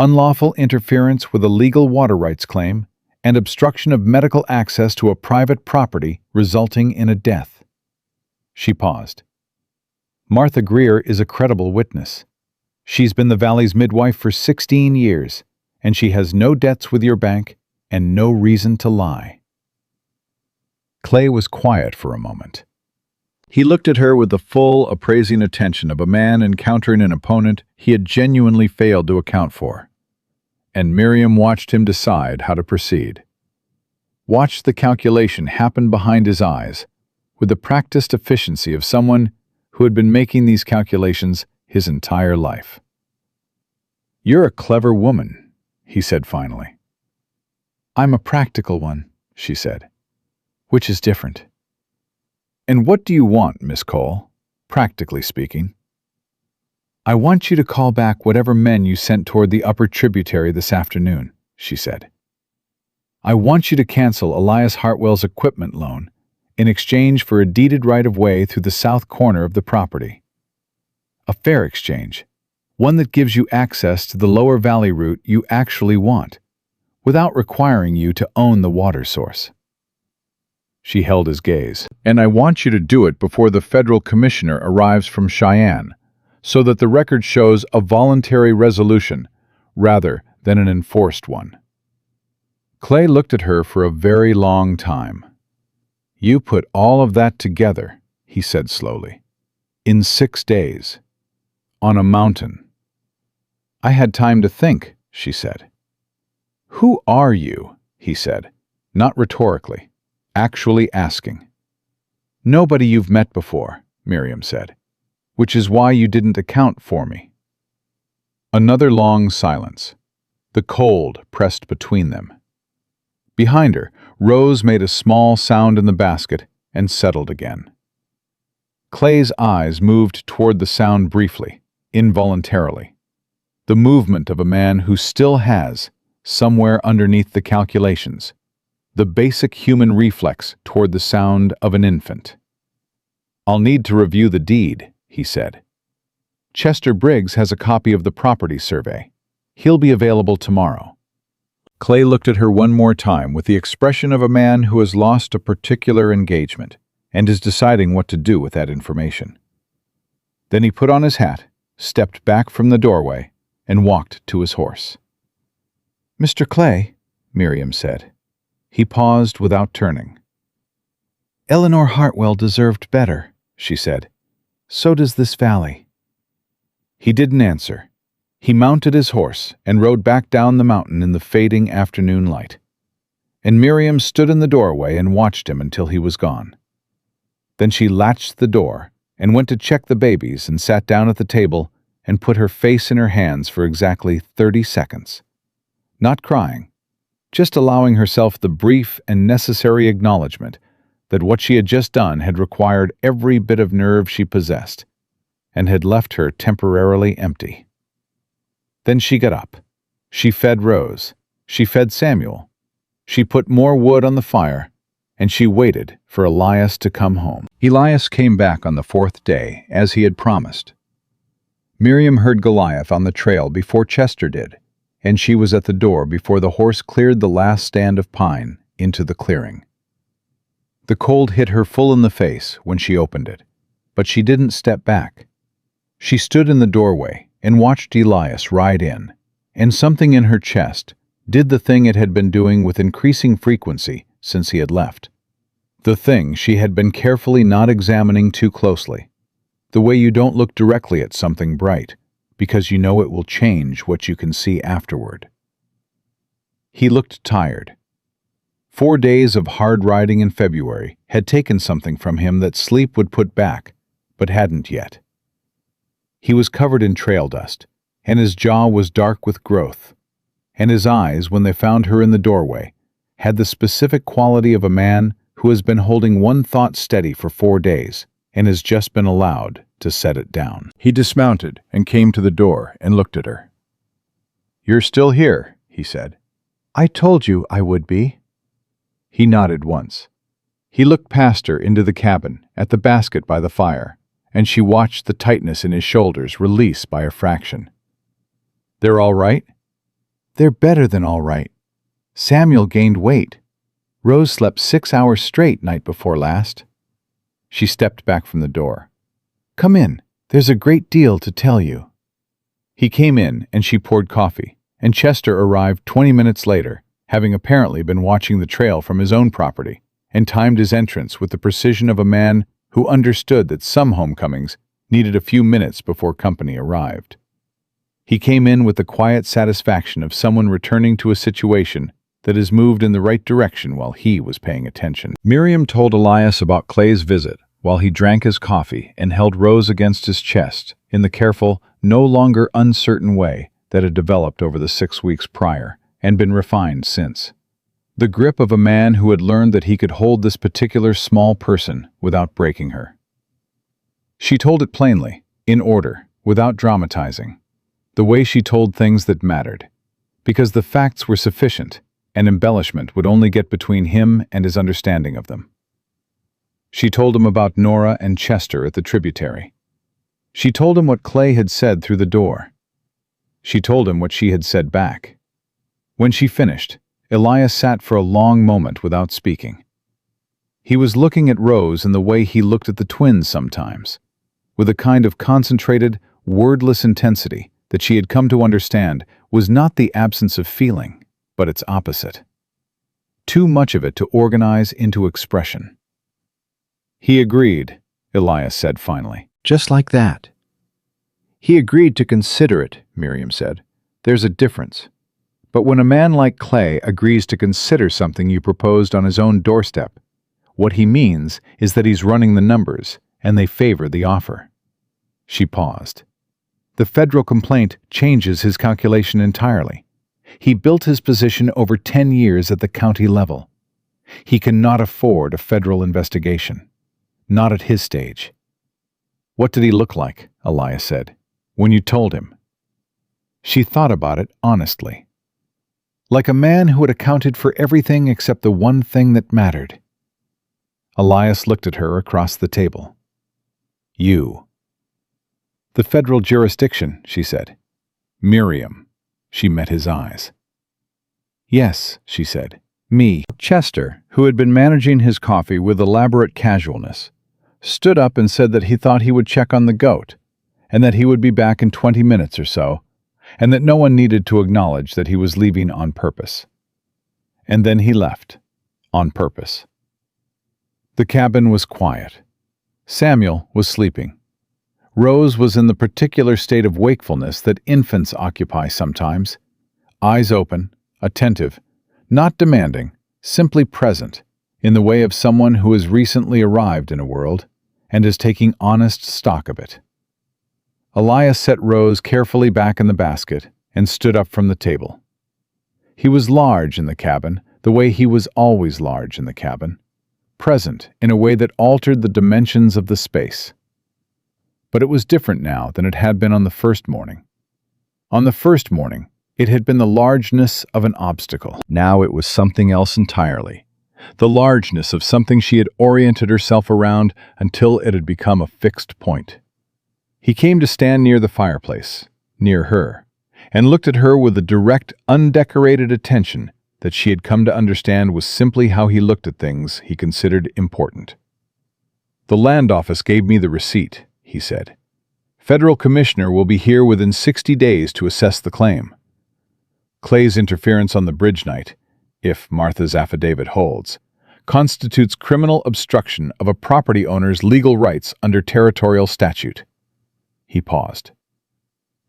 "Unlawful interference with a legal water rights claim and obstruction of medical access to a private property resulting in a death." She paused. "Martha Greer is a credible witness. She's been the Valley's midwife for 16 years, and she has no debts with your bank and no reason to lie." Clay was quiet for a moment. He looked at her with the full, appraising attention of a man encountering an opponent he had genuinely failed to account for. And Miriam watched him decide how to proceed. Watched the calculation happen behind his eyes, with the practiced efficiency of someone who had been making these calculations his entire life. "You're a clever woman," he said finally. "I'm a practical one," she said, "which is different." "And what do you want, Miss Cole, practically speaking?" "I want you to call back whatever men you sent toward the upper tributary this afternoon," she said. "I want you to cancel Elias Hartwell's equipment loan in exchange for a deeded right-of-way through the south corner of the property. A fair exchange, one that gives you access to the lower valley route you actually want, without requiring you to own the water source." She held his gaze. "And I want you to do it before the federal commissioner arrives from Cheyenne, so that the record shows a voluntary resolution rather than an enforced one." Clay looked at her for a very long time. "You put all of that together," he said slowly, "in 6 days, on a mountain." "I had time to think," she said. "Who are you?" he said, not rhetorically, actually asking. "Nobody you've met before," Miriam said, "which is why you didn't account for me." Another long silence. The cold pressed between them. Behind her, Rose made a small sound in the basket and settled again. Clay's eyes moved toward the sound briefly, involuntarily. The movement of a man who still has, somewhere underneath the calculations, the basic human reflex toward the sound of an infant. "I'll need to review the deed," he said. "Chester Briggs has a copy of the property survey. He'll be available tomorrow." Clay looked at her one more time with the expression of a man who has lost a particular engagement, and is deciding what to do with that information. Then he put on his hat, stepped back from the doorway, and walked to his horse. "Mr. Clay," Miriam said. He paused without turning. "Eleanor Hartwell deserved better," she said. "So does this valley." He didn't answer. He mounted his horse and rode back down the mountain in the fading afternoon light. And Miriam stood in the doorway and watched him until he was gone. Then she latched the door and went to check the babies and sat down at the table and put her face in her hands for exactly 30 seconds. Not crying, just allowing herself the brief and necessary acknowledgement that what she had just done had required every bit of nerve she possessed and had left her temporarily empty. Then she got up. She fed Rose. She fed Samuel. She put more wood on the fire, and she waited for Elias to come home. Elias came back on the 4th day, as he had promised. Miriam heard Goliath on the trail before Chester did, and she was at the door before the horse cleared the last stand of pine into the clearing. The cold hit her full in the face when she opened it, but she didn't step back. She stood in the doorway and watched Elias ride in, and something in her chest did the thing it had been doing with increasing frequency since he had left. The thing she had been carefully not examining too closely. The way you don't look directly at something bright, because you know it will change what you can see afterward. He looked tired. 4 days of hard riding in February had taken something from him that sleep would put back, but hadn't yet. He was covered in trail dust, and his jaw was dark with growth, and his eyes, when they found her in the doorway, had the specific quality of a man who has been holding one thought steady for 4 days and has just been allowed to set it down. He dismounted and came to the door and looked at her. "You're still here," he said. "I told you I would be." He nodded once. He looked past her into the cabin, at the basket by the fire, and she watched the tightness in his shoulders release by a fraction. "They're all right?" "They're better than all right. Samuel gained weight. Rose slept 6 hours straight night before last." She stepped back from the door. "Come in. There's a great deal to tell you." He came in and she poured coffee, and Chester arrived 20 minutes later, having apparently been watching the trail from his own property, and timed his entrance with the precision of a man who understood that some homecomings needed a few minutes before company arrived. He came in with the quiet satisfaction of someone returning to a situation that has moved in the right direction while he was paying attention. Miriam told Elias about Clay's visit while he drank his coffee and held Rose against his chest in the careful, no longer uncertain way that had developed over the 6 weeks prior and been refined since. The grip of a man who had learned that he could hold this particular small person without breaking her. She told it plainly, in order, without dramatizing, the way she told things that mattered, because the facts were sufficient, and embellishment would only get between him and his understanding of them. She told him about Nora and Chester at the tributary. She told him what Clay had said through the door. She told him what she had said back. When she finished, Elias sat for a long moment without speaking. He was looking at Rose in the way he looked at the twins sometimes, with a kind of concentrated, wordless intensity that she had come to understand was not the absence of feeling, but its opposite. Too much of it to organize into expression. "He agreed," Elias said finally. "Just like that." "He agreed to consider it," Miriam said. "There's a difference. But when a man like Clay agrees to consider something you proposed on his own doorstep, what he means is that he's running the numbers, and they favor the offer." She paused. "The federal complaint changes his calculation entirely. He built his position over 10 years at the county level. He cannot afford a federal investigation. Not at his stage." "What did he look like?" Elias said. "When you told him?" She thought about it honestly. "Like a man who had accounted for everything except the one thing that mattered." Elias looked at her across the table. "You." "The federal jurisdiction," she said. "Miriam." She met his eyes. "Yes," she said. Me, Chester, who had been managing his coffee with elaborate casualness, stood up and said that he thought he would check on the goat, and that he would be back in 20 minutes or so, and that no one needed to acknowledge that he was leaving on purpose. And then he left, on purpose. The cabin was quiet. Samuel was sleeping. Rose was in the particular state of wakefulness that infants occupy sometimes, eyes open, attentive, not demanding, simply present, in the way of someone who has recently arrived in a world and is taking honest stock of it. Elias set Rose carefully back in the basket and stood up from the table. He was large in the cabin, the way he was always large in the cabin, present in a way that altered the dimensions of the space. But it was different now than it had been on the first morning. On the first morning, it had been the largeness of an obstacle. Now it was something else entirely. The largeness of something she had oriented herself around until it had become a fixed point. He came to stand near the fireplace, near her, and looked at her with a direct, undecorated attention that she had come to understand was simply how he looked at things he considered important. "The land office gave me the receipt," he said. "Federal commissioner will be here within 60 days to assess the claim. Clay's interference on the bridge night, if Martha's affidavit holds, constitutes criminal obstruction of a property owner's legal rights under territorial statute." He paused.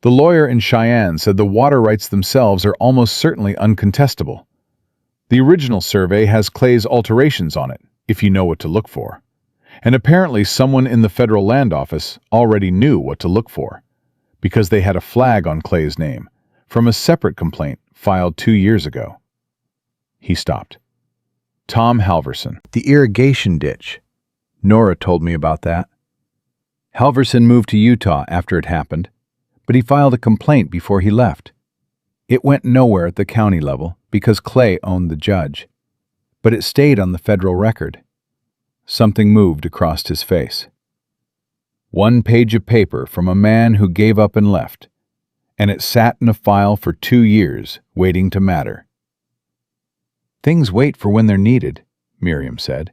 "The lawyer in Cheyenne said the water rights themselves are almost certainly uncontestable. The original survey has Clay's alterations on it, if you know what to look for. And apparently someone in the federal land office already knew what to look for, because they had a flag on Clay's name from a separate complaint filed 2 years ago." He stopped. "Tom Halverson. The irrigation ditch. Nora told me about that. Halverson moved to Utah after it happened, but he filed a complaint before he left. It went nowhere at the county level because Clay owned the judge, but it stayed on the federal record." Something moved across his face. "One page of paper from a man who gave up and left, and it sat in a file for 2 years, waiting to matter." "Things wait for when they're needed," Miriam said.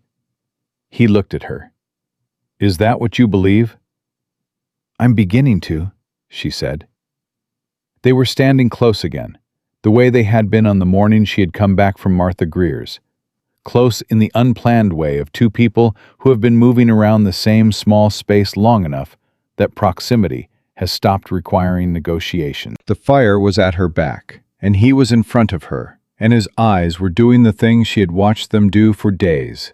He looked at her. "Is that what you believe?" "I'm beginning to," she said. They were standing close again, the way they had been on the morning she had come back from Martha Greer's. Close in the unplanned way of two people who have been moving around the same small space long enough that proximity has stopped requiring negotiation. The fire was at her back, and he was in front of her, and his eyes were doing the thing she had watched them do for days.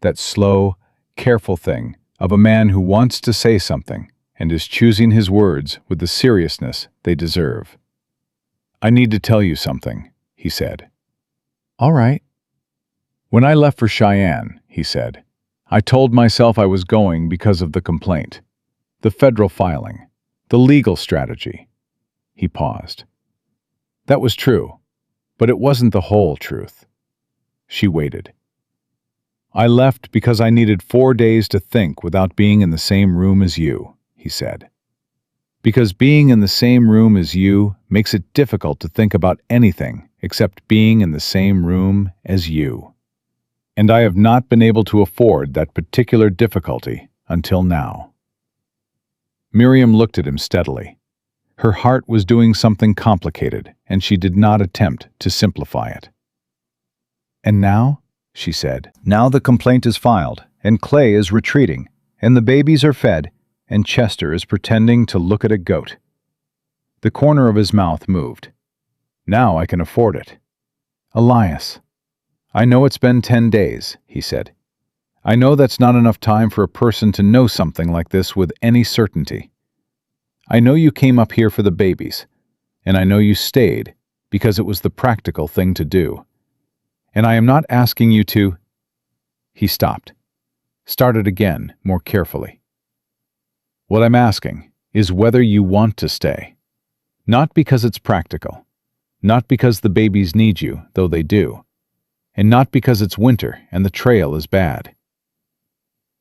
That slow, careful thing of a man who wants to say something and is choosing his words with the seriousness they deserve. "I need to tell you something," he said. "All right." "When I left for Cheyenne," he said, "I told myself I was going because of the complaint, the federal filing, the legal strategy." He paused. "That was true, but it wasn't the whole truth." She waited. "I left because I needed 4 days to think without being in the same room as you," he said. "Because being in the same room as you makes it difficult to think about anything except being in the same room as you. And I have not been able to afford that particular difficulty until now." Miriam looked at him steadily. Her heart was doing something complicated, and she did not attempt to simplify it. "And now," she said, "now the complaint is filed, and Clay is retreating, and the babies are fed, and Chester is pretending to look at a goat." The corner of his mouth moved. "Now I can afford it." "Elias." "I know it's been 10 days, he said. "I know that's not enough time for a person to know something like this with any certainty. I know you came up here for the babies, and I know you stayed because it was the practical thing to do. And I am not asking you to—" He stopped, started again more carefully. "What I'm asking is whether you want to stay. Not because it's practical, not because the babies need you, though they do, and not because it's winter and the trail is bad."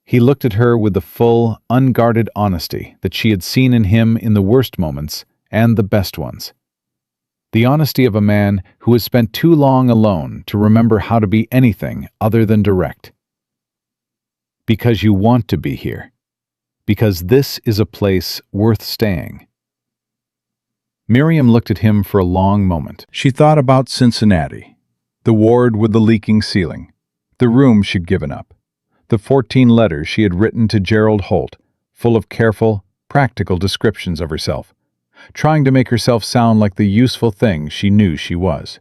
He looked at her with the full, unguarded honesty that she had seen in him in the worst moments and the best ones. The honesty of a man who has spent too long alone to remember how to be anything other than direct. Because you want to be here. Because this is a place worth staying. Miriam looked at him for a long moment. She thought about Cincinnati, the ward with the leaking ceiling, the room she'd given up, the 14 letters she had written to Gerald Holt, full of careful, practical descriptions of herself, trying to make herself sound like the useful thing she knew she was,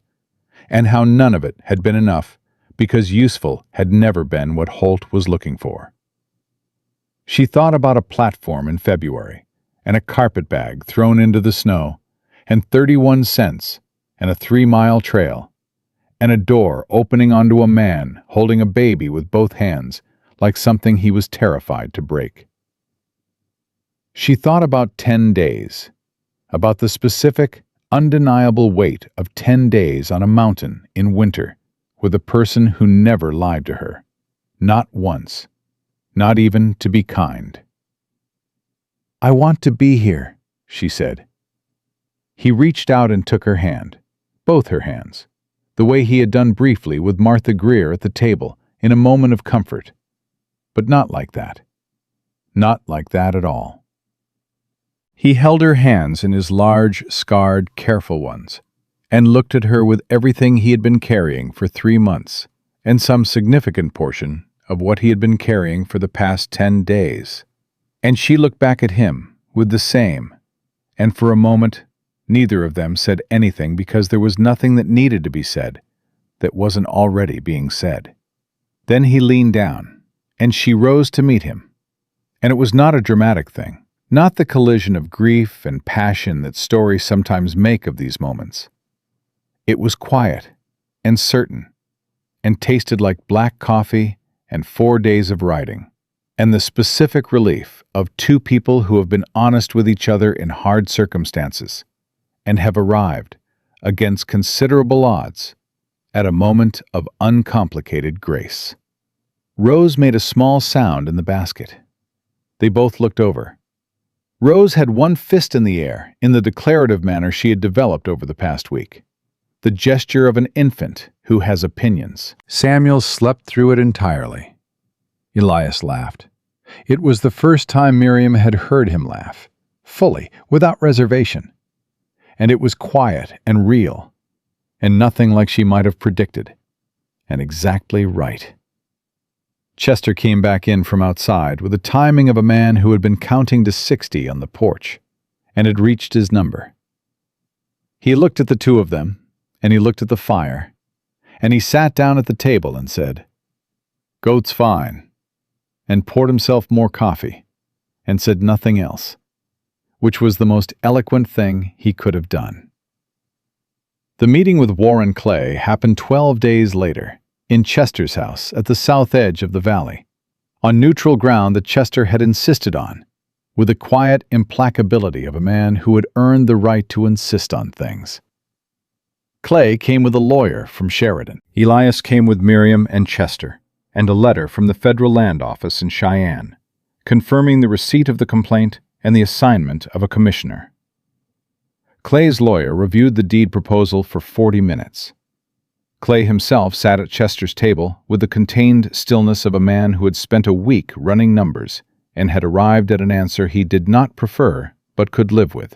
and how none of it had been enough because useful had never been what Holt was looking for. She thought about a platform in February, and a carpet bag thrown into the snow, and 31 cents, and a 3-mile trail, and a door opening onto a man holding a baby with both hands, like something he was terrified to break. She thought about 10 days, about the specific, undeniable weight of 10 days on a mountain in winter with a person who never lied to her, not once, not even to be kind. "I want to be here," she said. He reached out and took her hand, both her hands, the way he had done briefly with Martha Greer at the table in a moment of comfort. But not like that. Not like that at all. He held her hands in his large, scarred, careful ones, and looked at her with everything he had been carrying for 3 months, and some significant portion of what he had been carrying for the past 10 days. And she looked back at him with the same, and for a moment, neither of them said anything because there was nothing that needed to be said that wasn't already being said. Then he leaned down, and she rose to meet him. And it was not a dramatic thing, not the collision of grief and passion that stories sometimes make of these moments. It was quiet and certain, and tasted like black coffee and 4 days of writing, and the specific relief of two people who have been honest with each other in hard circumstances, and have arrived, against considerable odds, at a moment of uncomplicated grace. Rose made a small sound in the basket. They both looked over. Rose had one fist in the air in the declarative manner she had developed over the past week, the gesture of an infant who has opinions. Samuel slept through it entirely. Elias laughed. It was the first time Miriam had heard him laugh, fully, without reservation. And it was quiet and real, and nothing like she might have predicted, and exactly right. Chester came back in from outside with the timing of a man who had been counting to 60 on the porch, and had reached his number. He looked at the two of them, and he looked at the fire, and he sat down at the table and said, "Goat's fine," and poured himself more coffee, and said nothing else, which was the most eloquent thing he could have done. The meeting with Warren Clay happened 12 days later, in Chester's house at the south edge of the valley, on neutral ground that Chester had insisted on, with the quiet implacability of a man who had earned the right to insist on things. Clay came with a lawyer from Sheridan. Elias came with Miriam and Chester, and a letter from the Federal Land Office in Cheyenne, confirming the receipt of the complaint and the assignment of a commissioner. Clay's lawyer reviewed the deed proposal for 40 minutes. Clay himself sat at Chester's table with the contained stillness of a man who had spent a week running numbers and had arrived at an answer he did not prefer but could live with,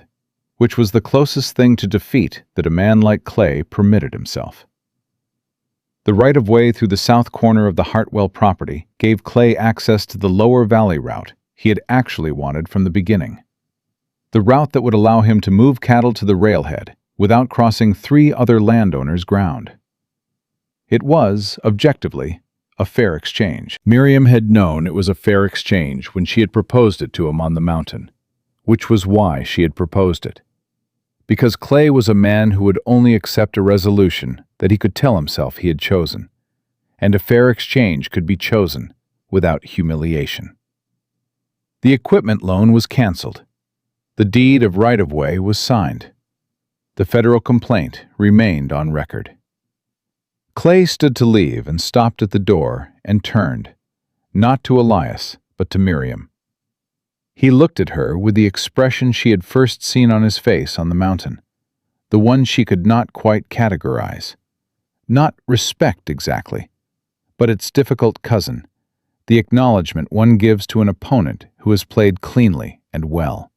which was the closest thing to defeat that a man like Clay permitted himself. The right-of-way through the south corner of the Hartwell property gave Clay access to the lower valley route he had actually wanted from the beginning. The route that would allow him to move cattle to the railhead without crossing 3 other landowners' ground. It was, objectively, a fair exchange. Miriam had known it was a fair exchange when she had proposed it to him on the mountain, which was why she had proposed it. Because Clay was a man who would only accept a resolution that he could tell himself he had chosen, and a fair exchange could be chosen without humiliation. The equipment loan was canceled. The deed of right-of-way was signed. The federal complaint remained on record. Clay stood to leave and stopped at the door and turned, not to Elias, but to Miriam. He looked at her with the expression she had first seen on his face on the mountain, the one she could not quite categorize. Not respect exactly, but its difficult cousin, the acknowledgement one gives to an opponent who has played cleanly and well.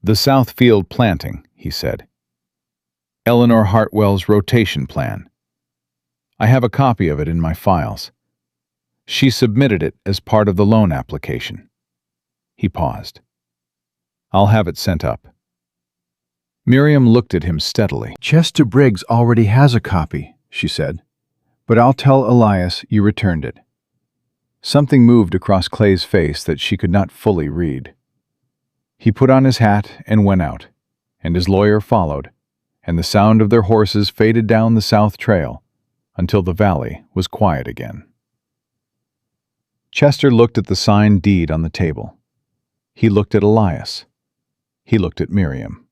"The South Field planting," he said. "Eleanor Hartwell's rotation plan. I have a copy of it in my files. She submitted it as part of the loan application." He paused. "I'll have it sent up." Miriam looked at him steadily. "Chester Briggs already has a copy," she said, "but I'll tell Elias you returned it." Something moved across Clay's face that she could not fully read. He put on his hat and went out, and his lawyer followed, and the sound of their horses faded down the south trail until the valley was quiet again. Chester looked at the signed deed on the table. He looked at Elias. He looked at Miriam.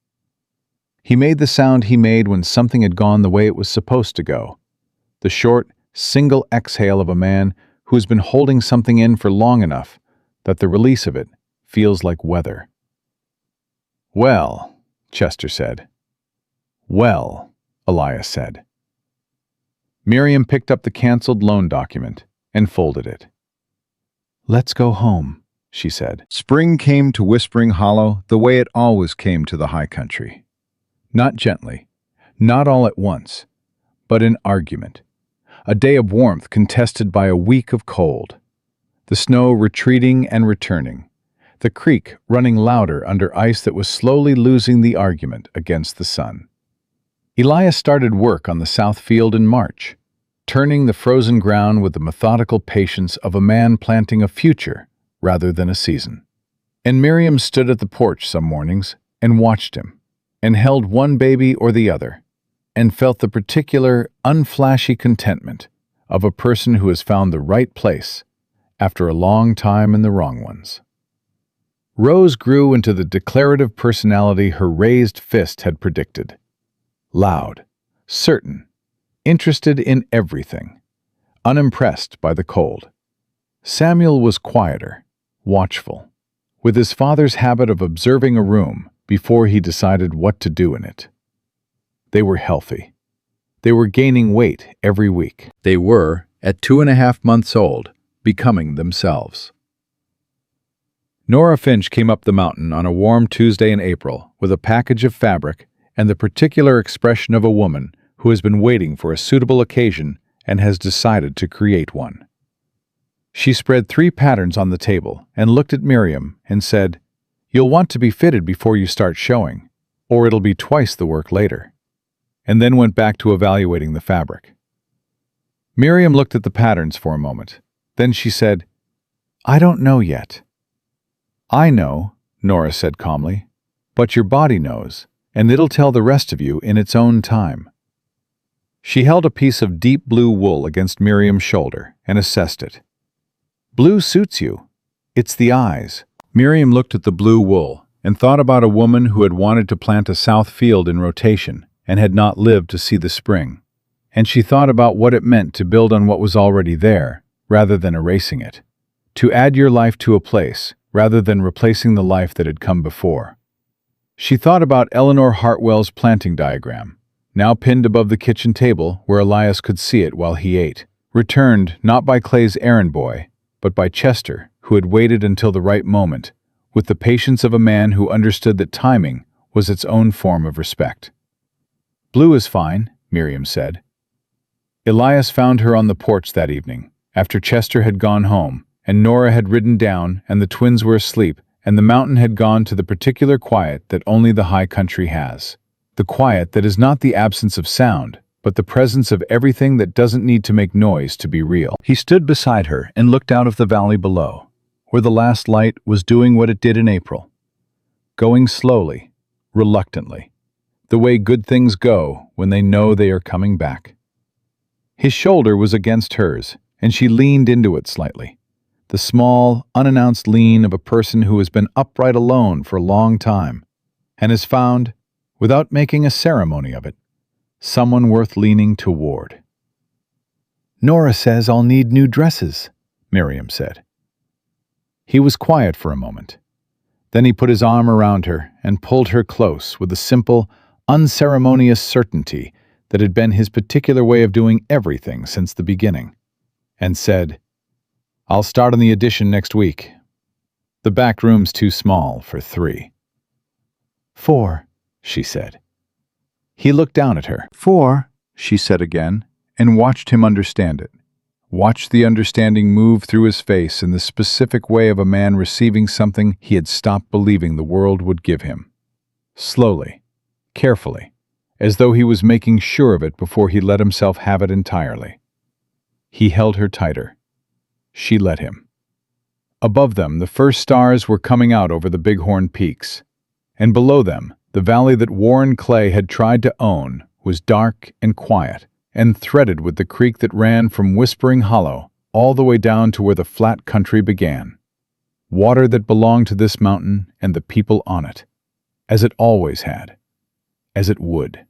He made the sound he made when something had gone the way it was supposed to go, the short, single exhale of a man who has been holding something in for long enough that the release of it feels like weather. "Well," Chester said. "Well," Elias said. Miriam picked up the canceled loan document and folded it. "Let's go home," she said. Spring came to Whispering Hollow the way it always came to the high country. Not gently, not all at once, but in argument. A day of warmth contested by a week of cold. The snow retreating and returning. The creek running louder under ice that was slowly losing the argument against the sun. Elias started work on the South Field in March, turning the frozen ground with the methodical patience of a man planting a future rather than a season. And Miriam stood at the porch some mornings and watched him, and held one baby or the other, and felt the particular, unflashy contentment of a person who has found the right place after a long time in the wrong ones. Rose grew into the declarative personality her raised fist had predicted. Loud, certain, interested in everything, unimpressed by the cold. Samuel was quieter, watchful, with his father's habit of observing a room before he decided what to do in it. They were healthy. They were gaining weight every week. They were, at 2.5 months old, becoming themselves. Nora Finch came up the mountain on a warm Tuesday in April with a package of fabric and the particular expression of a woman who has been waiting for a suitable occasion and has decided to create one. She spread 3 patterns on the table and looked at Miriam and said, "You'll want to be fitted before you start showing, or it'll be twice the work later," and then went back to evaluating the fabric. Miriam looked at the patterns for a moment. Then she said, "I don't know yet." "I know," Nora said calmly, "but your body knows, and it'll tell the rest of you in its own time." She held a piece of deep blue wool against Miriam's shoulder and assessed it. "Blue suits you. It's the eyes." Miriam looked at the blue wool and thought about a woman who had wanted to plant a south field in rotation and had not lived to see the spring. And she thought about what it meant to build on what was already there, rather than erasing it. To add your life to a place, rather than replacing the life that had come before. She thought about Eleanor Hartwell's planting diagram, now pinned above the kitchen table where Elias could see it while he ate, returned not by Clay's errand boy, but by Chester, who had waited until the right moment, with the patience of a man who understood that timing was its own form of respect. "Blue is fine," Miriam said. Elias found her on the porch that evening, after Chester had gone home, and Nora had ridden down, and the twins were asleep, and the mountain had gone to the particular quiet that only the high country has. The quiet that is not the absence of sound, but the presence of everything that doesn't need to make noise to be real. He stood beside her and looked out of the valley below, where the last light was doing what it did in April. Going slowly, reluctantly, the way good things go when they know they are coming back. His shoulder was against hers, and she leaned into it slightly. The small, unannounced lean of a person who has been upright alone for a long time, and has found, without making a ceremony of it, someone worth leaning toward. "Nora says I'll need new dresses," Miriam said. He was quiet for a moment. Then he put his arm around her and pulled her close with a simple, unceremonious certainty that had been his particular way of doing everything since the beginning, and said, "I'll start on the addition next week. The back room's too small for 3. 4, she said. He looked down at her. 4, she said again, And watched him understand it. Watched the understanding move through his face in the specific way of a man receiving something he had stopped believing the world would give him. Slowly, carefully, as though he was making sure of it before he let himself have it entirely. He held her tighter. She let him. Above them, the first stars were coming out over the Bighorn Peaks, and below them, the valley that Warren Clay had tried to own was dark and quiet, and threaded with the creek that ran from Whispering Hollow all the way down to where the flat country began. Water that belonged to this mountain and the people on it, as it always had, as it would.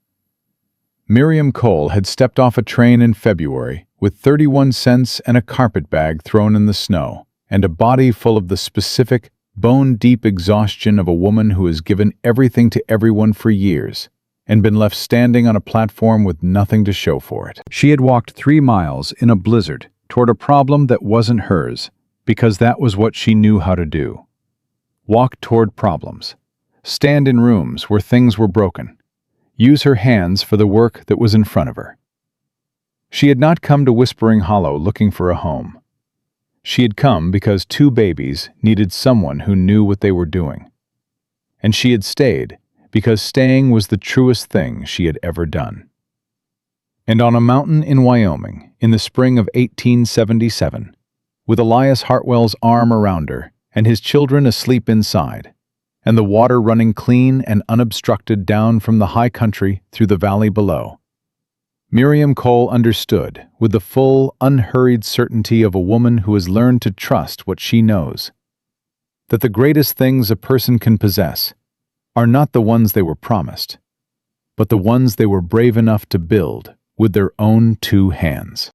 Miriam Cole had stepped off a train in February with 31 cents and a carpet bag thrown in the snow, and a body full of the specific, bone-deep exhaustion of a woman who has given everything to everyone for years, and been left standing on a platform with nothing to show for it. She had walked 3 miles in a blizzard toward a problem that wasn't hers, because that was what she knew how to do. Walk toward problems. Stand in rooms where things were broken. Use her hands for the work that was in front of her. She had not come to Whispering Hollow looking for a home. She had come because 2 babies needed someone who knew what they were doing. And she had stayed because staying was the truest thing she had ever done. And on a mountain in Wyoming, in the spring of 1877, with Elias Hartwell's arm around her and his children asleep inside, and the water running clean and unobstructed down from the high country through the valley below, Miriam Cole understood with the full, unhurried certainty of a woman who has learned to trust what she knows, that the greatest things a person can possess are not the ones they were promised, but the ones they were brave enough to build with their own 2 hands.